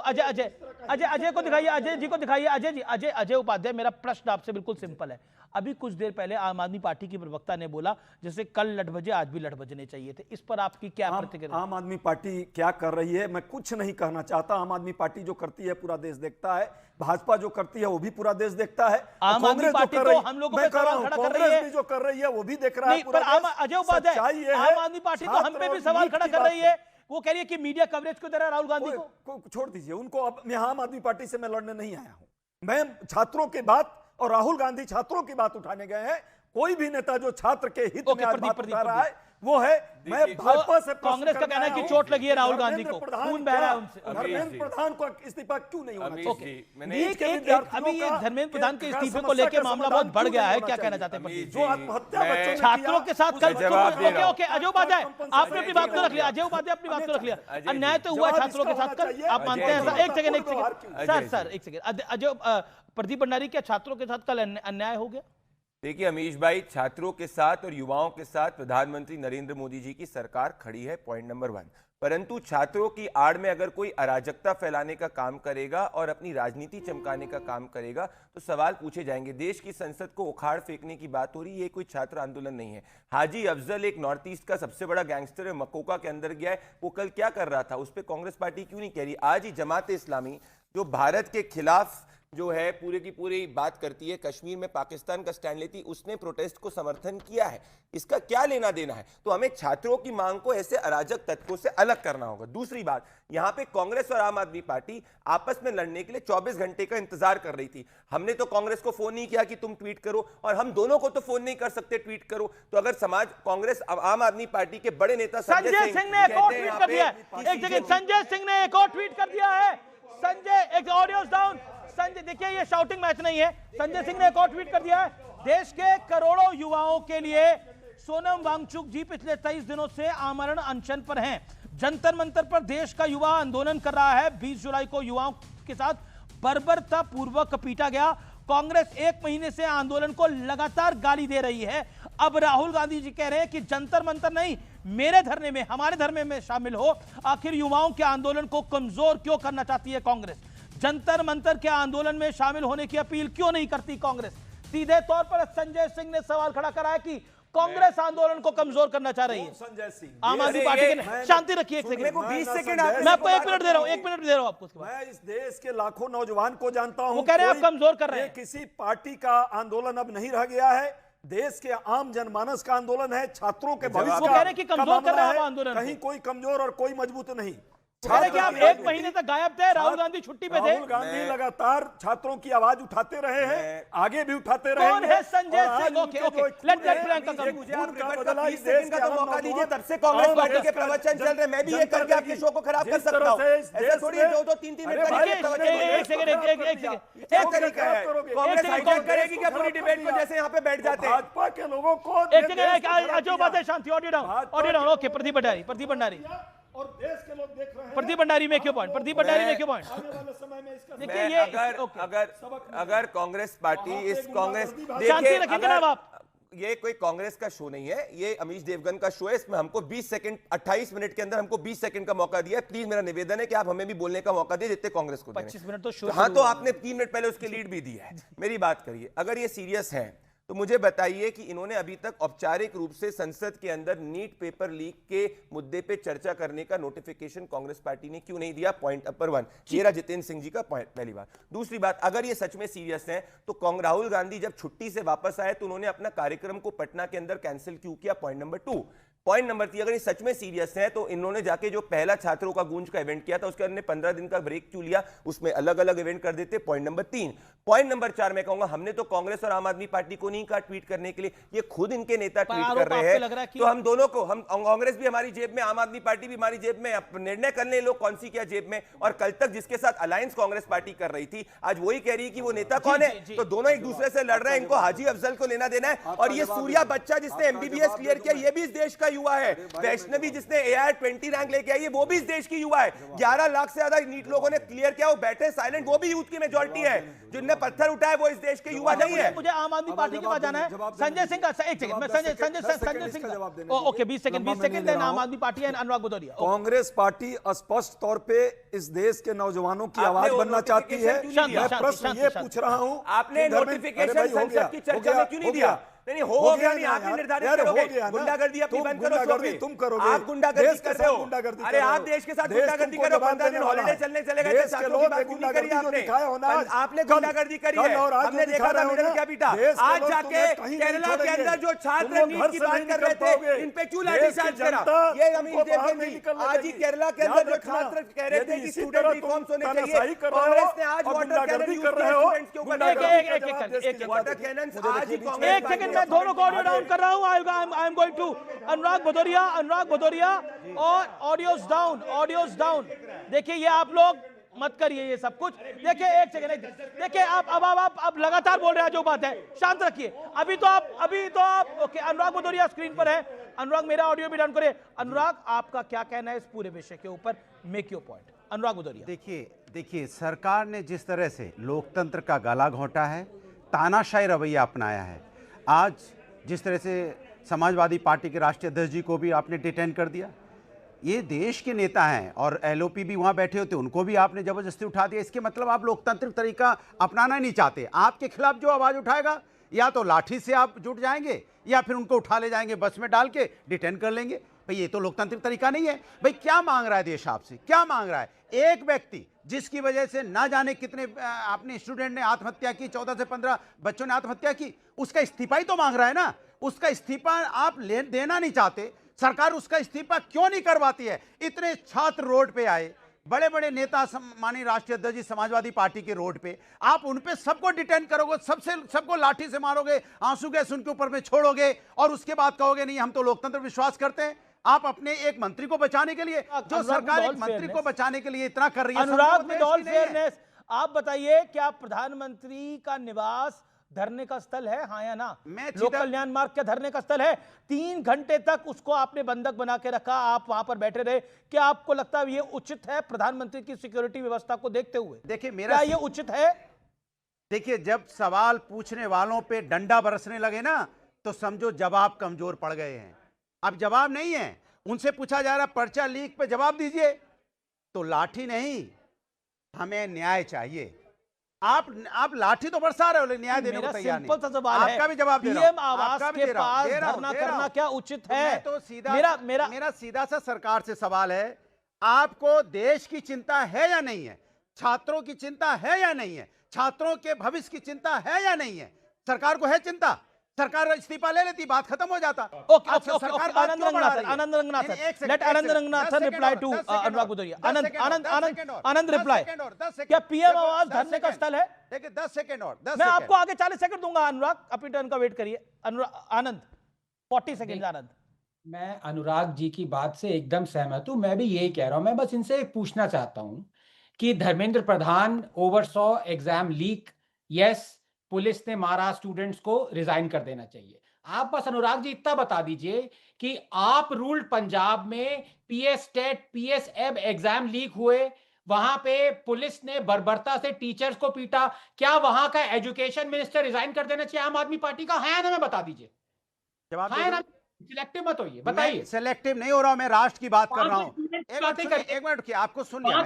अजय को दिखाइए, अजय जी को दिखाइए। अजय जी, अजय उपाध्याय, मेरा प्रश्न आपसे बिल्कुल सिंपल है। अभी कुछ देर पहले आम आदमी पार्टी की प्रवक्ता ने बोला जैसे कल लठ बजे आज भी लठ बजने चाहिए थे, इस पर आपकी क्या प्रतिक्रिया? आम आदमी पार्टी क्या कर रही है मैं कुछ नहीं कहना चाहता। आम आदमी पार्टी जो करती है पूरा देश देखता है, भाजपा जो करती है वो भी पूरा देश देखता है। आम आदमी पार्टी तो हम लोगों पे सवाल खड़ा कर रही है, जो कर रही है वो भी देख रहा है पर अजय उपाध्याय, आम आदमी पार्टी तो हम पे भी सवाल खड़ा कर रही है। वो कह रही है कि मीडिया कवरेज क्यों दे रहा है राहुल गांधी को? छोड़ दीजिए उनको। अब मैं आम आदमी पार्टी से मैं लड़ने नहीं आया हूं, मैं छात्रों की बात और राहुल गांधी छात्रों की बात उठाने गए हैं। कोई भी नेता जो छात्र के हित में आज बात उठा रहा है वो है, मैं भाजपा से कांग्रेस का कहना है कि चोट लगी है राहुल गांधी को, खून बह रहा है उनसे। धर्मेंद्र प्रधान को इस्तीफा क्यों नहीं होना चाहिए? अभी ये धर्मेंद्र प्रधान के इस्तीफे को लेकर मामला बहुत बढ़ गया है, क्या कहना चाहते हैं? जो आत्महत्या छात्रों के साथ कल ओके अजय उपाध्याय आपने अपनी बात को रख लिया, अजय उपाध्याय अपनी बात को रख लिया। अन्याय तो हुआ छात्रों के साथ कल, आप मानते हैं ऐसा? एक सेकंड सर एक सेकंड अजय, प्रदीप भंडारी, क्या छात्रों के साथ कल अन्याय हो गया? देखिए अमीश भाई, छात्रों के साथ और युवाओं के साथ प्रधानमंत्री नरेंद्र मोदी जी की सरकार खड़ी है, पॉइंट नंबर 1। परंतु छात्रों की आड़ में अगर कोई अराजकता फैलाने का काम करेगा और अपनी राजनीति चमकाने का काम करेगा तो सवाल पूछे जाएंगे। देश की संसद को उखाड़ फेंकने की बात हो रही है, ये कोई छात्र आंदोलन नहीं है। हाजी अफजल एक नॉर्थ ईस्ट का सबसे बड़ा गैंगस्टर है, मकोका के अंदर गया है, वो कल क्या कर रहा था, उस पर कांग्रेस पार्टी क्यों नहीं कह रही? आज ही जमात इस्लामी जो भारत के खिलाफ जो है पूरे की पूरी बात करती है, कश्मीर में पाकिस्तान का स्टैंड लेती, उसने प्रोटेस्ट को समर्थन किया है। इसका क्या लेना देना है? तो हमें छात्रों की मांग को ऐसे अराजक तत्वों से अलग करना होगा। दूसरी बात, यहां पे कांग्रेस और आम आदमी पार्टी आपस में लड़ने के लिए 24 घंटे का इंतजार कर रही थी। हमने तो कांग्रेस को फोन नहीं किया कि तुम ट्वीट करो, और हम दोनों को तो फोन नहीं कर सकते ट्वीट करो। तो अगर समाज कांग्रेस आम आदमी पार्टी के बड़े नेता संजय सिंह ने एक और ट्वीट कर दिया है, एक जगह संजय सिंह ने एक और ट्वीट कर दिया है। संजय, एक ऑडियो डाउन। संजय देखिए, ये शाउटिंग मैच नहीं है। संजय सिंह ने एक और ट्वीट कर दिया है, देश के करोड़ों युवाओं के लिए सोनम वांगचुक जी पिछले 23 दिनों से आमरण अनशन पर हैं। जंतर मंतर पर देश का युवा आंदोलन कर रहा है। 20 जुलाई को युवाओं के साथ बर्बरता पूर्वक पीटा गया। कांग्रेस 1 महीने से आंदोलन को लगातार गाली दे रही है। अब राहुल गांधी जी कह रहे हैं कि जंतर मंतर नहीं, मेरे धरने में, हमारे धरने में शामिल हो। आखिर युवाओं के आंदोलन को कमजोर क्यों करना चाहती है कांग्रेस? जंतर मंतर के आंदोलन में शामिल होने की अपील क्यों नहीं करती कांग्रेस? सीधे तौर पर संजय सिंह ने सवाल खड़ा करा है कि कांग्रेस आंदोलन को कमजोर करना चाह रही है। संजय सिंह, आम आदमी पार्टी के शांति रखिए, एक सेकंड, 20 सेकंड मैं आपको 1 मिनट दे रहा हूं, 1 मिनट दे रहा हूं आपको। मैं इस देश के लाखों नौजवान को जानता हूं, वो कह रहे हैं आप कमजोर कर रहे हैं। किसी पार्टी का आंदोलन अब नहीं रह गया है, देश के आम जनमानस का आंदोलन है, छात्रों के भविष्य वो कह रहे हैं कि कमजोर कर रहे हैं आंदोलन। कहीं कोई कमजोर और कोई मजबूत नहीं। कि आप 1 महीने तक गायब थे, राहुल गांधी छुट्टी पे थे। राहुल गांधी लगातार छात्रों की आवाज उठाते रहे हैं, आगे भी उठाते रहे। कौन है संजय सिंह? ओके लेट प्रियंका कम। मुझे आप 20 सेकंड का तो मौका दीजिए, तब से कांग्रेस पार्टी के प्रवचन चल रहे, मैं भी ये करके आपके शो को खराब कर सकता हूं। ऐसे थोड़ी 2-3 मिनट का एक सेकंड एक तरीका है, कांग्रेस हाईजैक करेगी क्या पूरी डिबेट को, जैसे यहाँ पे बैठ जाते हैं भाजपा के लोगों को। एक सेकंड, अजय उपाध्याय शांति, audio down. Okay, Pradeep Bhandari और देश के लोग देख रहे हैं। प्रदीप भंडारी में क्यों पॉइंट? प्रदीप भंडारी में क्यों पॉइंट? देखिए ये अगर कांग्रेस पार्टी इस कांग्रेस, शांति रखिए आप। ये कोई कांग्रेस का शो नहीं है, ये अमीश देवगन का शो है। इसमें हमको 20 सेकंड 28 मिनट के अंदर हमको 20 सेकंड का मौका दिया है। प्लीज मेरा निवेदन है कि आप हमें भी बोलने का मौका दे, जितने कांग्रेस को 25 मिनट तो शो। हाँ, तो आपने 3 मिनट पहले उसकी लीड भी दी है। मेरी बात करिए, अगर ये सीरियस है तो मुझे बताइए कि इन्होंने अभी तक औपचारिक रूप से संसद के अंदर नीट पेपर लीक के मुद्दे पे चर्चा करने का नोटिफिकेशन कांग्रेस पार्टी ने क्यों नहीं दिया? पॉइंट नंबर 1, ये जितेंद्र सिंह जी का पॉइंट, पहली बात। दूसरी बात, अगर ये सच में सीरियस है तो राहुल गांधी जब छुट्टी से वापस आए तो उन्होंने अपना कार्यक्रम को पटना के अंदर कैंसिल क्यों किया? Point number 2। पॉइंट नंबर 3, अगर ये सच में सीरियस है तो इन्होंने जाके जो पहला छात्रों का गूंज का इवेंट किया था उसके अंदर 15 दिन का ब्रेक क्यों लिया? उसमें अलग अलग इवेंट कर देते। Point number 3। पॉइंट नंबर 4 मैं कहूंगा, हमने तो कांग्रेस और आम आदमी पार्टी को नहीं कहा ट्वीट करने के लिए, ये खुद इनके नेता ट्वीट कर रहे हैं। तो हम दोनों को, हम कांग्रेस भी हमारी जेब में, आम आदमी पार्टी भी हमारी जेब में, निर्णय कर ले लोग कौन सी क्या जेब में। और कल तक जिसके साथ अलायंस कांग्रेस पार्टी कर रही थी, आज वही कह रही है कि वो नेता कौन है। तो दोनों एक दूसरे से लड़ रहे हैं, इनको हाजी अफजल को लेना देना है। और ये सूर्या बच्चा जिसने MBBS क्लियर किया, ये भी इस देश का युवा है। वैष्णवी जिसने AIR 20 रैंक लेके आई है वो भी इस देश की युवा है। 11 लाख से ज्यादा नीट लोगों ने क्लियर किया, वो बैठे साइलेंट, वो भी यूथ की मेजॉरिटी है। जिनने पत्थर उठाए वो इस देश के युवा नहीं है। मुझे आम आदमी पार्टी के पास जाना है। संजय सिंह का एक सेकंड, मैं Sanjay Singh okay 20 second then Aam Aadmi Party and Anurag Bhadauria. Congress party स्पष्ट तौर पे इस देश के नौजवानों की आवाज बनना चाहती है। मैं प्रश्न ये पूछ रहा हूं, आपने नोटिफिकेशन संसद की चर्चा में क्यों नहीं दिया? नहीं हो गया नहीं, आप ही निर्धारित करोगे। गुंडागर्दी अपनी बंद करो, तुम करोगे। आप गुंडागर्दी कर रहे हो। अरे आप देश के साथ गुंडागर्दी कर रहे हो। 15 दिन हॉलिडे चलने चले गए थे, छात्रों की बात नहीं करी आपने गुंडागर्दी करी है, हमने देखा था मेडल क्या पीटा। आज जाके केरला के अंदर जो छात्र नीट की बात कर रहे थे, इन पे क्यों लाठीचार्ज करा? ये अमीर देवगन जी आज ही केरला के अंदर जो छात्र कह रहे थे कि स्टूडेंट रिफॉर्म्स होने चाहिए, कांग्रेस ने आज वाटर कैनन यूज किया स्टूडेंट्स के ऊपर। वाटर कैनन आज ही कांग्रेस मैं दोनों को ऑडियो डाउन कर रहा हूं। I am going to Anurag Bhadauria और ऑडियोज डाउन। देखिए ये आप लोग मत करिए ये सब कुछ। देखिए एक सेकंड, देखिए आप लगातार बोल रहे हैं, जो बात है शांत रखिए। अभी तो आप ओके। अनुराग भदौरिया स्क्रीन पर है। अनुराग मेरा ऑडियो भी डाउन करिए। अनुराग आपका क्या कहना है इस पूरे विषय के ऊपर? Make your point. Anurag Bhadauria. देखिए सरकार ने जिस तरह से लोकतंत्र का गला घोंटा है, तानाशाही रवैया अपनाया है, आज जिस तरह से समाजवादी पार्टी के राष्ट्रीय अध्यक्ष जी को भी आपने डिटेन कर दिया, ये देश के नेता हैं और LOP भी वहाँ बैठे होते, उनको भी आपने जबरदस्ती उठा दिया। इसके मतलब आप लोकतांत्रिक तरीका अपनाना नहीं चाहते। आपके खिलाफ जो आवाज़ उठाएगा या तो लाठी से आप जुट जाएंगे या फिर उनको उठा ले जाएंगे, बस में डाल के डिटेन कर लेंगे। भाई ये तो लोकतांत्रिक तरीका नहीं है। भाई क्या मांग रहा है देश आपसे? क्या मांग रहा है? एक व्यक्ति जिसकी वजह से ना जाने कितने अपने स्टूडेंट ने आत्महत्या की, 14 से 15 बच्चों ने आत्महत्या की, उसका इस्तीफा ही तो मांग रहा है ना। उसका इस्तीफा आप देना नहीं चाहते, सरकार उसका इस्तीफा क्यों नहीं करवाती है? इतने छात्र रोड पे आए, बड़े बड़े नेता माननीय राष्ट्रीय अध्यक्ष जी समाजवादी पार्टी के रोड पे, आप उन पे सबको डिटेन करोगे, सबको लाठी से मारोगे, आंसू गैस उनके ऊपर में छोड़ोगे और उसके बाद कहोगे नहीं हम तो लोकतंत्र विश्वास करते हैं। आप अपने एक मंत्री को बचाने के लिए, जो सरकार एक मंत्री को बचाने के लिए इतना कर रही है, अनुराग विद ऑल फेयरनेस, आप बताइए क्या प्रधानमंत्री का निवास धरने का स्थल है, हाँ या ना? लोक कल्याण मार्ग क्या धरने का स्थल है? 3 घंटे तक उसको आपने बंधक बना के रखा, आप वहां पर बैठे रहे। क्या आपको लगता है ये उचित है प्रधानमंत्री की सिक्योरिटी व्यवस्था को देखते हुए? देखिए क्या ये उचित है? देखिए जब सवाल पूछने वालों पे डंडा बरसने लगे ना, तो समझो जवाब कमजोर पड़ गए हैं। अब जवाब नहीं है, उनसे पूछा जा रहा पर्चा लीक पे जवाब दीजिए, तो लाठी नहीं, हमें न्याय चाहिए। आप लाठी तो बरसा रहे हो, न्याय देने को तैयार नहीं। सिंपल सा सवाल है, आपका भी जवाब दे रहा हूं, पीएम आवास के पास धरना करना क्या उचित है? तो सीधा मेरा सीधा सा सरकार से सवाल है, आपको देश की चिंता है या नहीं है? छात्रों की चिंता है या नहीं है? छात्रों के भविष्य की चिंता है या नहीं है? सरकार को है चिंता, सरकार इस्तीफा ले लेती, बात खत्म हो जाता। सरकार Anand Ranganathan, let Anand Ranganathan reply to Anurag Bhadauria. Anand reply, क्या पीएम आवास धरने का स्थल है? देखिए 10 सेकंड और, मैं आपको आगे 40 सेकंड दूंगा। अनुराग अपनी टर्न का वेट करिए। आनंद 40 सेकंड। आनंद, मैं अनुराग जी की बात से एकदम सहमत हूं। मैं भी यही कह रहा हूं। मैं बस इनसे पूछना चाहता हूं कि Dharmendra Pradhan ओवरसॉ exam leak, yes police ने मारा, स्टूडेंट्स को रिजाइन कर देना चाहिए। आप बस अनुराग जी इतना बता दीजिए कि आप रूल्ड पंजाब में PS टेट, PS एब एग्जाम लीक हुए, वहां पे पुलिस ने बर्बरता से टीचर्स को पीटा, क्या वहां का एजुकेशन मिनिस्टर रिजाइन कर देना चाहिए आम आदमी पार्टी का? है ना? मैं बता दीजिए, है ना? सिलेक्टिव मत होइए, बताइए। सिलेक्टिव नहीं हो रहा हूं, मैं राष्ट्र की बात कर रहा हूं। एक मिनट, आपको सुन लिया,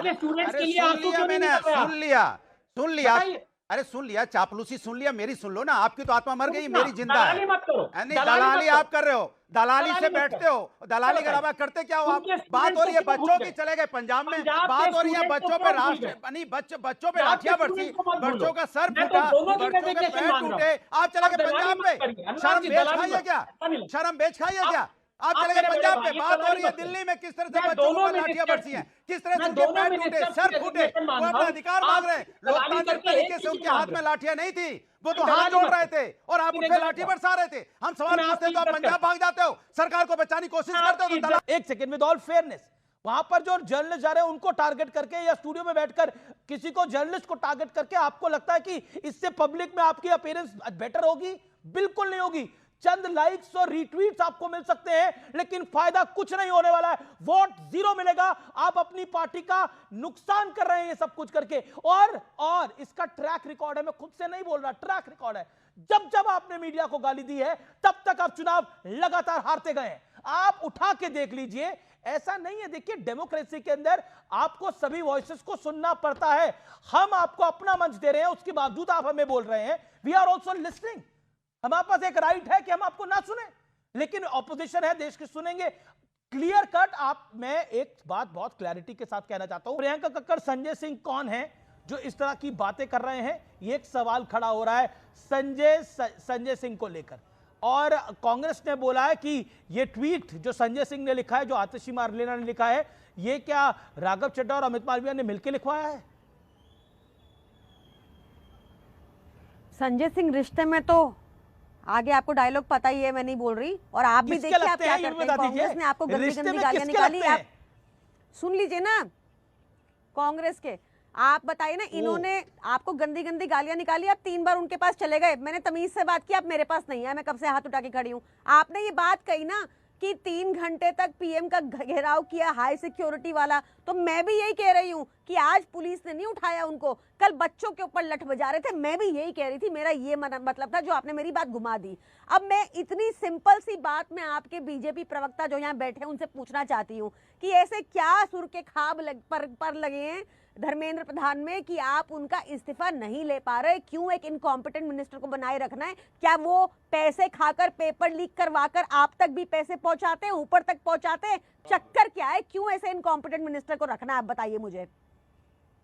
अरे सुन लिया, चापलूसी सुन लिया, मेरी सुन लो ना। आपकी तो आत्मा मर गई, मेरी जिंदा है। नहीं, दलाली आप कर रहे हो, दलाली से बैठते हो, दलाली के अलावा करते क्या हो आप? बात हो रही है बच्चों की, चले गए पंजाब में, बात हो रही है बच्चों पे राष्ट्र नहीं, बच्चों पे लाठियां बरसी, बच्चों का सर फूटा, बच्चों के पैर टूटे, आप चले गए पंजाब में। शर्म बेच खाइए क्या? शर्म बेच खाइए क्या? आप चले गए पंजाब में। बात हो रही है दिल्ली में, किस तरह से बच्चों को लाठियां बरसी हैं, किस तरह से उनके पैर टूटे, सर फूटे, वो अपना अधिकार मांग रहे हैं। लोकतांत्रिक तरीके से उनके हाथ में लाठियां नहीं थी, वो तो हाथ जोड़ रहे थे और आप उनसे लाठी बरसा रहे थे। हम सवाल पूछते तो आप पंजाब भाग जाते हो, सरकार को बचाने की कोशिश करते हो। तो एक सेकंड, विद ऑल फेयरनेस, वहां पर जो जर्नलिस्ट जा रहे हैं उनको टारगेट करके या स्टूडियो में बैठकर किसी को जर्नलिस्ट को टारगेट करके आपको लगता है कि इससे पब्लिक में आपकी अपीयरेंस बेटर होगी? बिल्कुल नहीं होगी। चंद लाइक्स और रीट्वीट्स आपको मिल सकते हैं, लेकिन फायदा कुछ नहीं होने वाला है। वोट जीरो मिलेगा। आप अपनी पार्टी का नुकसान कर रहे हैं ये सब कुछ करके। और इसका ट्रैक रिकॉर्ड है, मैं खुद से नहीं बोल रहा, ट्रैक रिकॉर्ड है। जब जब आपने मीडिया को गाली दी है तब तक आप चुनाव लगातार हारते गए हैं। आप उठा के देख लीजिए, ऐसा नहीं है। देखिए, डेमोक्रेसी के अंदर आपको सभी वॉइसेस को सुनना पड़ता है। हम आपको अपना मंच दे रहे हैं, उसके बावजूद आप हमें बोल रहे हैं। We are also listening. हमारे पास एक राइट है कि हम आपको ना सुने, लेकिन ऑपोजिशन है, देश के सुनेंगे। क्लियर कट मैं एक बात बहुत क्लैरिटी के साथ कहना चाहता हूं। प्रियंका कक्कड़, संजय सिंह कौन है जो इस तरह की बातें कर रहे हैं? ये एक सवाल खड़ा हो रहा है संजय सिंह को लेकर। और कांग्रेस ने बोला है कि ये ट्वीट जो संजय सिंह ने लिखा है, जो आतिशी मारलेना ने लिखा है, ये क्या राघव चड्ढा और अमित मालवीय ने मिलकर लिखवाया है? संजय सिंह रिश्ते में तो आगे आपको डायलॉग पता ही है, मैं नहीं बोल रही। और आप भी देखिए आप क्या करते हैं। कांग्रेस ने आपको गंदी गंदी गालियां निकाली, आप सुन लीजिए ना। कांग्रेस के आप बताइए ना, इन्होंने आपको गंदी गंदी गालियां निकाली, आप 3 बार उनके पास चले गए। मैंने तमीज से बात की, आप मेरे पास नहीं है, मैं कब से हाथ उठा के खड़ी हूं। आपने ये बात कही ना कि 3 घंटे तक पीएम का घेराव किया हाई सिक्योरिटी वाला, तो मैं भी यही कह रही हूं कि आज पुलिस ने नहीं उठाया उनको, कल बच्चों के ऊपर लठ बजा रहे थे, मैं भी यही कह रही थी। मेरा ये मतलब था जो आपने मेरी बात घुमा दी। अब मैं इतनी सिंपल सी बात में आपके बीजेपी प्रवक्ता जो यहाँ बैठे हैं उनसे पूछना चाहती हूँ कि ऐसे क्या सुर के ख्वाब पर लगे हैं धर्मेंद्र प्रधान में कि आप उनका इस्तीफा नहीं ले पा रहे? क्यों एक इनकॉम्पिटेंट मिनिस्टर को बनाए रखना है? क्या वो पैसे खाकर, पेपर लीक करवाकर आप तक भी पैसे पहुंचाते हैं, ऊपर तक पहुंचाते हैं? चक्कर क्या है? क्यों ऐसे इनकॉम्पिटेंट मिनिस्टर को रखना है? आप बताइए मुझे।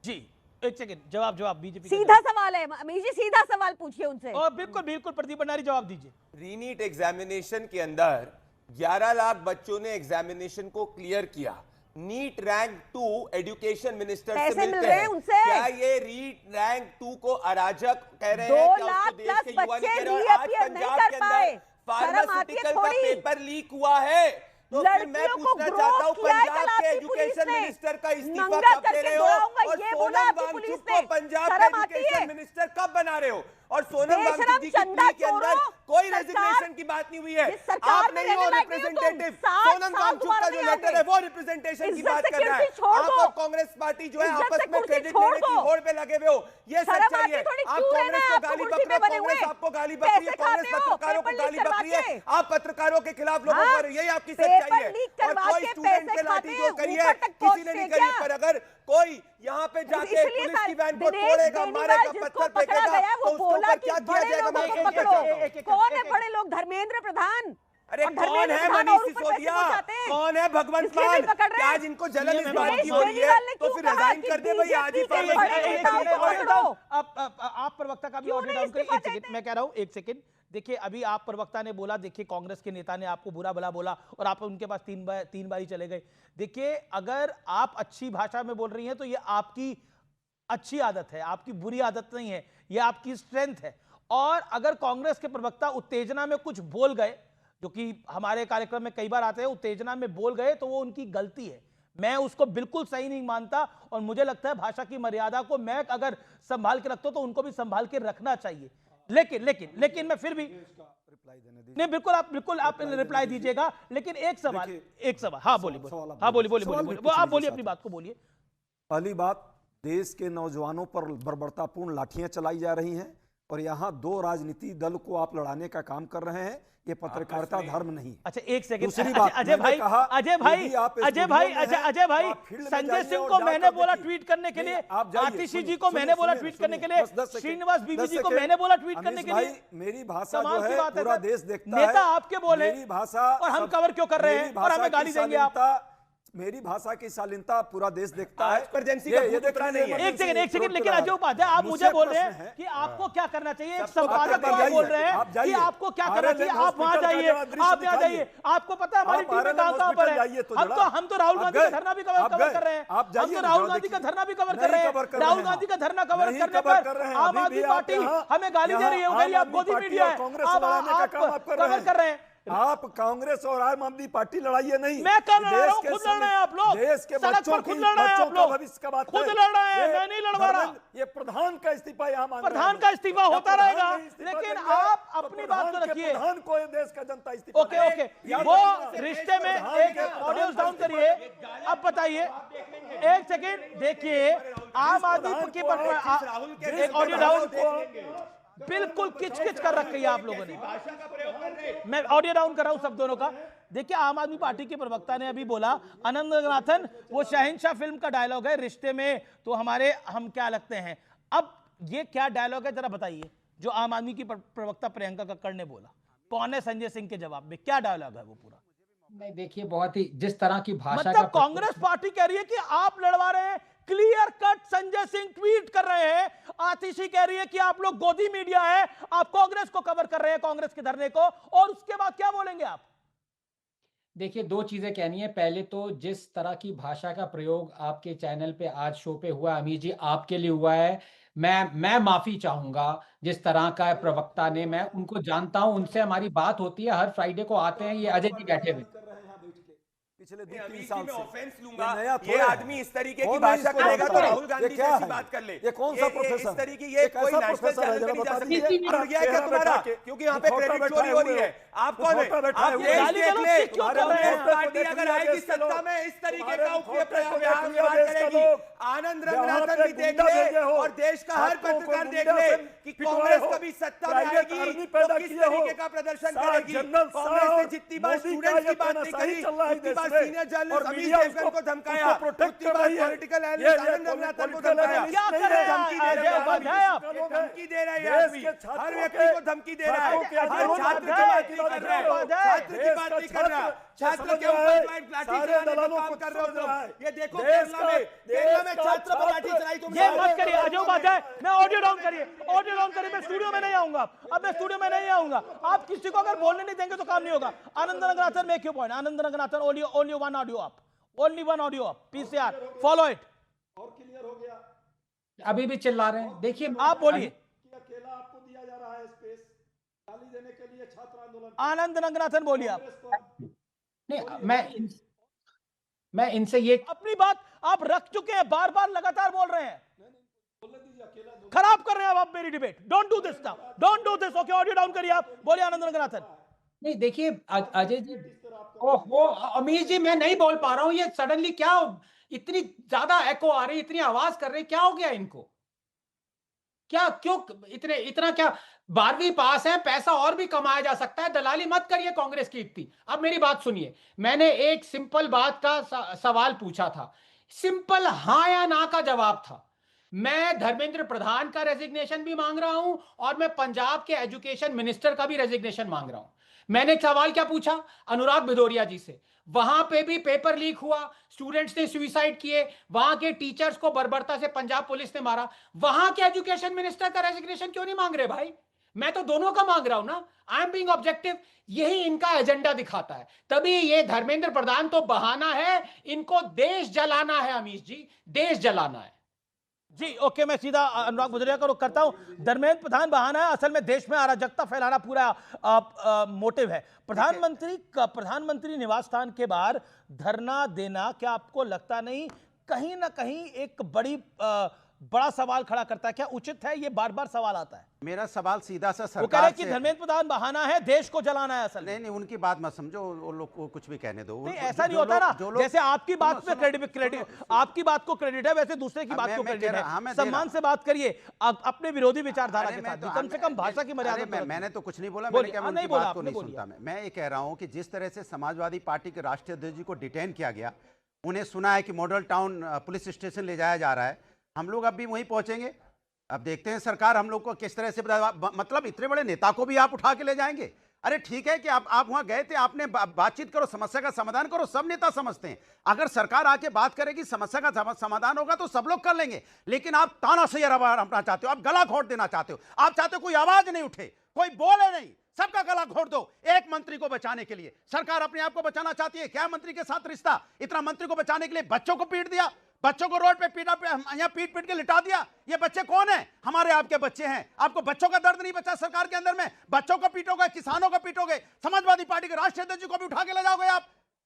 जी एक सेकंड, जवाब बीजेपी सीधा सवाल है अमीश जी, सीधा सवाल पूछिए उनसे। बिल्कुल बिल्कुल, प्रदीप भंडारी जवाब दीजिए। रीनीट एग्जामिनेशन के अंदर 11 लाख बच्चों ने एग्जामिनेशन को क्लियर किया। नीट रैंक 2 एजुकेशन मिनिस्टर से मिलते हैं उनसे। क्या ये नीट रैंक 2 को अराजक कह रहे हैं? 2 लाख प्लस बच्चे रीअपियर नहीं कर पाए। फार्मास्यूटिकल का पेपर लीक हुआ है, तो फिर मैं पूछना चाहता हूँ, पंजाब के एजुकेशन मिनिस्टर का इस्तीफा कब दे रहे हो? और सोनम वांगचुक को पंजाब के एजुकेशन मिनिस्टर कब बना रहे हो? और सोनम वांगचुक जी की प्ली के अंदर कोई रेजिग्नेशन की बात नहीं हुई है। आप नहीं हो रिप्रेजेंटेटिव। सोनम वांगचुक का जो लेटर है वो रिप्रेजेंटेशन की बात कर रहा है। आप और कांग्रेस पार्टी जो है आपस में क्रेडिट लेने की होड़ पे लगे हुए हो, ये सच्चाई है। आप कांग्रेस को गाली बक रहे हो, कांग्रेस आपको गाली बक रही है, कांग्रेस पत्रकारों को गाली बक रही है, आप पत्रकारों के खिलाफ लोगों पर, यही आपकी सच्चाई है। और कोई स्टूडेंट के लाठी जो करी है किसी ने नहीं करी, पर अगर कोई यहाँ पे जाके पुलिस की वैन को तोड़ेगा, मारेगा, पत्थर फेंकेगा, तो उसके ऊपर क्या किया जाएगा? कौन है बड़े लोग? धर्मेंद्र प्रधान। अरे कौन है मनीष सिसोदिया? कौन है भगवंत मान? आज इनको जलन इस बात की हो रही है तो फिर रिजाइन कर दे भाई आज ही। आप प्रवक्ता का भी ऑडियो डाउन करिए। एक सेकंड, मैं कह रहा हूं, एक सेकंड। देखिए, अभी आप प्रवक्ता ने बोला, देखिए कांग्रेस के नेता ने आपको बुरा भला बोला और आप उनके पास 3 बार ही चले गए। देखिए, अगर आप अच्छी भाषा में बोल रही हैं तो ये आपकी अच्छी आदत है, आपकी बुरी आदत नहीं है, ये आपकी स्ट्रेंथ है। और अगर कांग्रेस के प्रवक्ता उत्तेजना में कुछ बोल गए, जो कि हमारे कार्यक्रम में कई बार आते हैं, उत्तेजना में बोल गए, तो वो उनकी गलती है। मैं उसको बिल्कुल सही नहीं मानता और मुझे लगता है भाषा की मर्यादा को मैं अगर संभाल के रखता हूं तो उनको भी संभाल के रखना चाहिए। लेकिन मैं फिर भी नहीं, बिल्कुल आप रिप्लाई दीजिएगा। लेकिन एक सवाल हाँ बोलिए, आप बोलिए, अपनी बात को बोलिए। पहली बात, देश के नौजवानों पर बर्बरतापूर्ण लाठियां चलाई जा रही हैं और यहाँ 2 राजनीति दल को आप लड़ाने का काम कर रहे हैं। ये पत्रकारिता धर्म नहीं। अच्छा एक सेकंड, अजय भाई, संजय सिंह को मैंने बोला ट्वीट करने के लिए, आतिशी जी को मैंने बोला ट्वीट करने के लिए, श्रीनिवास बीवी जी को मैंने बोला ट्वीट करने के लिए। मेरी भाषा जो है पूरा देश देखता है। नेता आपके बोले और हम कवर क्यों कर रहे हैं और हमें गाली देंगे आप? मेरी भाषा की शालीनता पूरा देश देखता है। एक सेकंड, लेकिन अजय उपाध्याय, आप मुझे बोल रहे हैं कि आपको क्या करना चाहिए? एक संपादक बोल रहे हैं कि आपको क्या करना चाहिए? आप वहां जाइए, आप यहाँ जाइए। आपको पता है हमारी टीम में कहां पर है? हम तो राहुल गांधी का धरना भी कवर कर रहे हैं। हम तो राहुल गांधी का धरना भी कवर कर रहे हैं। राहुल गांधी का धरना कवर करने पर आम आदमी पार्टी हमें गाली दे रही है, आप मोदी मीडिया है, आप कवर कर रहे हैं। आप कांग्रेस और आम आदमी पार्टी लड़ाइए नहीं, मैं कर रहा हूं, खुद लड़ रहे हैं आप लोग, देश के सड़क पर खुद लड़ रहे हैं आप लोग, भविष्य का बात खुद लड़ रहे हैं, मैं नहीं लड़वा रहा। ये प्रधान का इस्तीफा यहाँ मांग रहे हैं। प्रधान का इस्तीफा होता रहेगा, लेकिन आप अपनी बात को रखिए। प्रधान को ये देश का जनता इस्तीफा ओके ओके, वो रिश्ते में एक ऑडियो डाउन करिए। अब बताइए, एक सेकेंड देखिए, आम आदमी की एक ऑडियो डाउन बिल्कुल किच किच कर रखी है आप लोगों ने। मैं ऑडियो डाउन कर रहा हूं सब दोनों का। देखिए, आम आदमी पार्टी के प्रवक्ता ने अभी बोला, आनंद रंगनाथन, वो शहंशाह फिल्म का डायलॉग है, रिश्ते में तो हमारे हम क्या लगते हैं। अब ये क्या डायलॉग है जरा बताइए, जो आम आदमी की प्रवक्ता प्रियंका कक्कड़ ने बोला। कौन है संजय सिंह के जवाब में, क्या डायलॉग है वो पूरा? नहीं, देखिए, बहुत ही जिस तरह की भाषा मतलब कांग्रेस पार्टी कह रही है कि आप लड़वा रहे हैं, clear cut Sanjay Singh tweet कर रहे हैं। आतिशी कह रही है कि आप लोग गोदी मीडिया है, आप कांग्रेस को कवर कर रहे हैं, कांग्रेस के धरने को, और उसके बाद क्या बोलेंगे आप? देखिए, दो चीजें कहनी है। पहले तो जिस तरह की भाषा का प्रयोग आपके चैनल पे आज शो पे हुआ, अमीर जी, आपके लिए हुआ है, मैं माफी चाहूंगा। जिस तरह का प्रवक्ता ने, मैं उनको जानता हूं, उनसे हमारी बात होती है, हर फ्राइडे को आते हैं, ये अजय जी बैठे हुए। पिछले 2-3 साल से ऑफेंस लूंगा, ये आदमी इस तरीके की भाषा करेगा तो राहुल गांधी जैसी बात कर ले। ये कौन सा प्रोफेसर, इस तरीके ये कोई नेशनल चैनल पे नहीं जा सकती है। और ये क्या तुम्हारा, क्योंकि यहाँ पे क्रेडिट चोरी हो रही है। आप कौन है? आप देश देख ले, कांग्रेस पार्टी अगर आएगी सत्ता में, इस तरीके का व्यवहार करेगी। आनंद रंगनाथन भी देख ले और देश का हर पत्रकार देख ले कि कांग्रेस कभी सत्ता में आएगी तो किस तरीके का प्रदर्शन करेगी। कांग्रेस ने जितनी बार स्टूडेंट्स की बात नहीं करी, उतनी बार सीनियर जर्नलिस्ट अमीर देवगन को धमकाया, उतनी बार पॉलिटिकल एनालिस्ट आनंद रंगनाथन को धमकाया। क्या कर रहे हैं? धमकी दे रहे हैं आदमी, हर व्यक्ति को धमकी दे रहा है, हर छात्र की बात नहीं कर रहा है, छात्र की बात नहीं कर रहा, छात्र के ऊपर लाठी चलाने का काम कर रहे हो तुम। ये देखो केरला में छात्र पर लाठी चलाई तुमने। ये मत करिए, अजब बात है। मैं ऑडियो डाउन करिए, ऑडियो डाउन करिए। मैं स्टूडियो में नहीं आऊंगा, अब मैं स्टूडियो में नहीं आऊंगा। आप किसी को अगर बोलने नहीं देंगे तो काम नहीं होगा। Anand Ranganathan, make your point. Anand Ranganathan, only one audio up, only one audio up, PCR, follow it. और क्लियर हो गया? अभी भी चिल्ला रहे हैं। देखिए, आप बोलिए। अकेला आपको दिया जा रहा है स्पेस गाली देने के लिए छात्र आंदोलन। आनंद रंगनाथन बोलिए आप। नहीं, मैं इनसे ये अपनी बात आप रख चुके हैं, बार बार लगातार बोल रहे हैं, खराब कर रहे हैं आप मेरी debate. Don't do this now, don't do this. Okay, audio down करिए आप, बोलिए आनंद रंगनाथन। नहीं, देखिए अजय जी, ओहो अमीर जी, मैं नहीं बोल पा रहा हूं। ये सडनली क्या इतनी ज्यादा एको आ रही, इतनी आवाज कर रही, क्या हो गया इनको? क्या, क्यों इतना क्या? 12वीं पास है, पैसा और भी कमाया जा सकता है, दलाली मत करिए कांग्रेस की इतनी। अब मेरी बात सुनिए, मैंने एक सिंपल बात का सवाल पूछा था, सिंपल हाँ या ना का जवाब था। मैं धर्मेंद्र प्रधान का रेजिग्नेशन भी मांग रहा हूं और मैं पंजाब के एजुकेशन मिनिस्टर का भी रेजिग्नेशन मांग रहा हूं। मैंने एक सवाल क्या पूछा अनुराग भदौरिया जी से, वहां पे भी पेपर लीक हुआ, स्टूडेंट्स ने सुसाइड किए, वहां के टीचर्स को बर्बरता से पंजाब पुलिस ने मारा, वहां के एजुकेशन मिनिस्टर का रेजिग्नेशन क्यों नहीं मांग रहे भाई? मैं तो दोनों का मांग रहा हूं ना। I am being objective. यही इनका एजेंडा दिखाता है। तभी ये धर्मेंद्र प्रधान तो बहाना है, इनको देश जलाना है अमीश जी, देश जलाना है। जी ओके, मैं सीधा अनुराग भदौरिया का रुख करता हूं। धर्मेंद्र प्रधान बहाना है, असल में देश में अराजकता फैलाना पूरा मोटिव है। प्रधानमंत्री निवास स्थान के बाहर धरना देना, क्या आपको लगता नहीं कहीं ना कहीं एक बड़ा सवाल खड़ा करता है? क्या उचित है? ये बार बार सवाल आता है। मेरा सवाल सीधा सा सरकार वो कह रहे कि धर्मेंद्र प्रधान बहाना है, देश को जलाना है असल। नहीं, उनकी बात मत समझो, वो लोग को कुछ भी कहने दो। नहीं, ऐसा नहीं होता ना, जैसे आपकी बात पे क्रेडिट, आपकी बात को क्रेडिट है, वैसे दूसरे की बात को क्रेडिट है। सम्मान से बात करिए अपने विरोधी विचारधारा के साथ, कम से कम भाषा की मर्यादा। मैंने तो कुछ नहीं बोला, मैंने क्या उनकी बात को नहीं सुनता। मैं ये कह रहा हूँ कि जिस तरह से समाजवादी पार्टी के राष्ट्रीय अध्यक्ष जी को डिटेन किया गया, उन्हें सुना है कि मॉडल टाउन पुलिस स्टेशन ले जाया जा रहा है, हम लोग अब भी वहीं पहुंचेंगे। अब देखते हैं सरकार हम लोग को किस तरह से, मतलब इतने बड़े नेता को भी आप उठा के ले जाएंगे? अरे ठीक है कि आप वहां गए थे, आपने बातचीत करो, समस्या का समाधान करो, सब नेता समझते हैं। अगर सरकार आके बात करेगी, समस्या का समाधान होगा तो सब लोग कर लेंगे। लेकिन आप तानाशाही रखना चाहते हो, आप गला घोट देना चाहते हो, आप चाहते हो कोई आवाज नहीं उठे, कोई बोले नहीं, सबका गला घोट दो एक मंत्री को बचाने के लिए। सरकार अपने आप को बचाना चाहती है, क्या मंत्री के साथ रिश्ता? इतना मंत्री को बचाने के लिए बच्चों को पीट दिया, बच्चों को रोड पे पीटा, यहाँ पीट पीट के लिटा दिया। ये बच्चे कौन है? हमारे आपके बच्चे हैं। आपको बच्चों का दर्द नहीं बचा सरकार के अंदर में? बच्चों को पीटोगे, किसानों को पीटोगे, समाजवादी पार्टी के राष्ट्रीय अध्यक्ष को भी उठा के ले जाओगे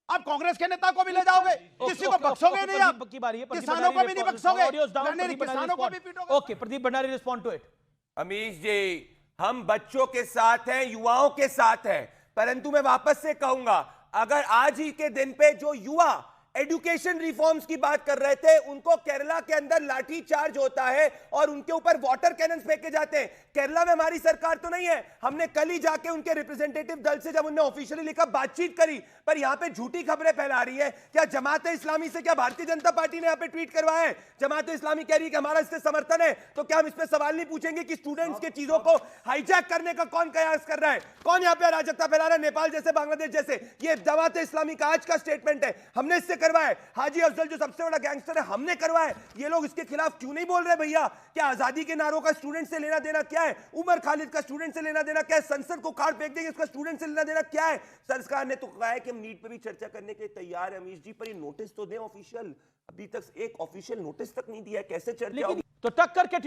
आप कांग्रेस के नेता को भी ले जाओगे, किसी को बख्शोगे नहीं आप, किसानों को भी नहीं बख्शोगे, किसानों को भी पीटोगे। Okay, Pradeep Bhandari respond to it. Amish ji, हम बच्चों के साथ हैं, युवाओं के साथ हैं, परंतु मैं वापस से कहूंगा, अगर आज ही के दिन पे जो युवा एजुकेशन रिफॉर्म्स की बात कर रहे थे, उनको केरला के अंदर लाठी चार्ज होता है और उनके ऊपर वाटर कैनन फेंके जाते हैं। केरला में हमारी सरकार तो नहीं है, हमने कल ही जाके उनके रिप्रेजेंटेटिव दल से जब उन्होंने ऑफिशियली लिखा, बातचीत करी, पर यहां पे झूठी खबरें फैला रही है। क्या जमात इस्लामी से, क्या भारतीय जनता पार्टी ने यहां पे ट्वीट करवाया है? जमात इस्लामी कह रही है कि हमारा इससे समर्थन है, तो क्या हम इस पे सवाल नहीं पूछेंगे कि स्टूडेंट्स के चीजों को हाईजैक करने का कौन प्रयास कर रहा है? कौन यहां पे अराजकता फैला रहा है? नेपाल जैसे, बांग्लादेश जैसे। ये जमात इस्लामी का आज का स्टेटमेंट है, हमने इससे करवाया। हाजी अफजल जो सबसे बड़ा गैंगस्टर है, हमने करवाया। ये लोग इसके खिलाफ क्यों नहीं बोल रहे भैया? क्या आजादी के नारों का स्टूडेंट से लेना देना क्या है? उमर खालिद का स्टूडेंट से लेना देना क्या है? संसद को कार फेंक देंगे, इसका स्टूडेंट से लेना देना क्या है? सरकार ने तो कहा है कि हम नीट पे भी चर्चा करने के लिए तैयार है। अमीश जी, पर ये नोटिस तो दें ऑफिशियल। अभी तक एक ऑफिशियल नोटिस तक नहीं दिया है, कैसे चर्चा होगी? तो टक्कर के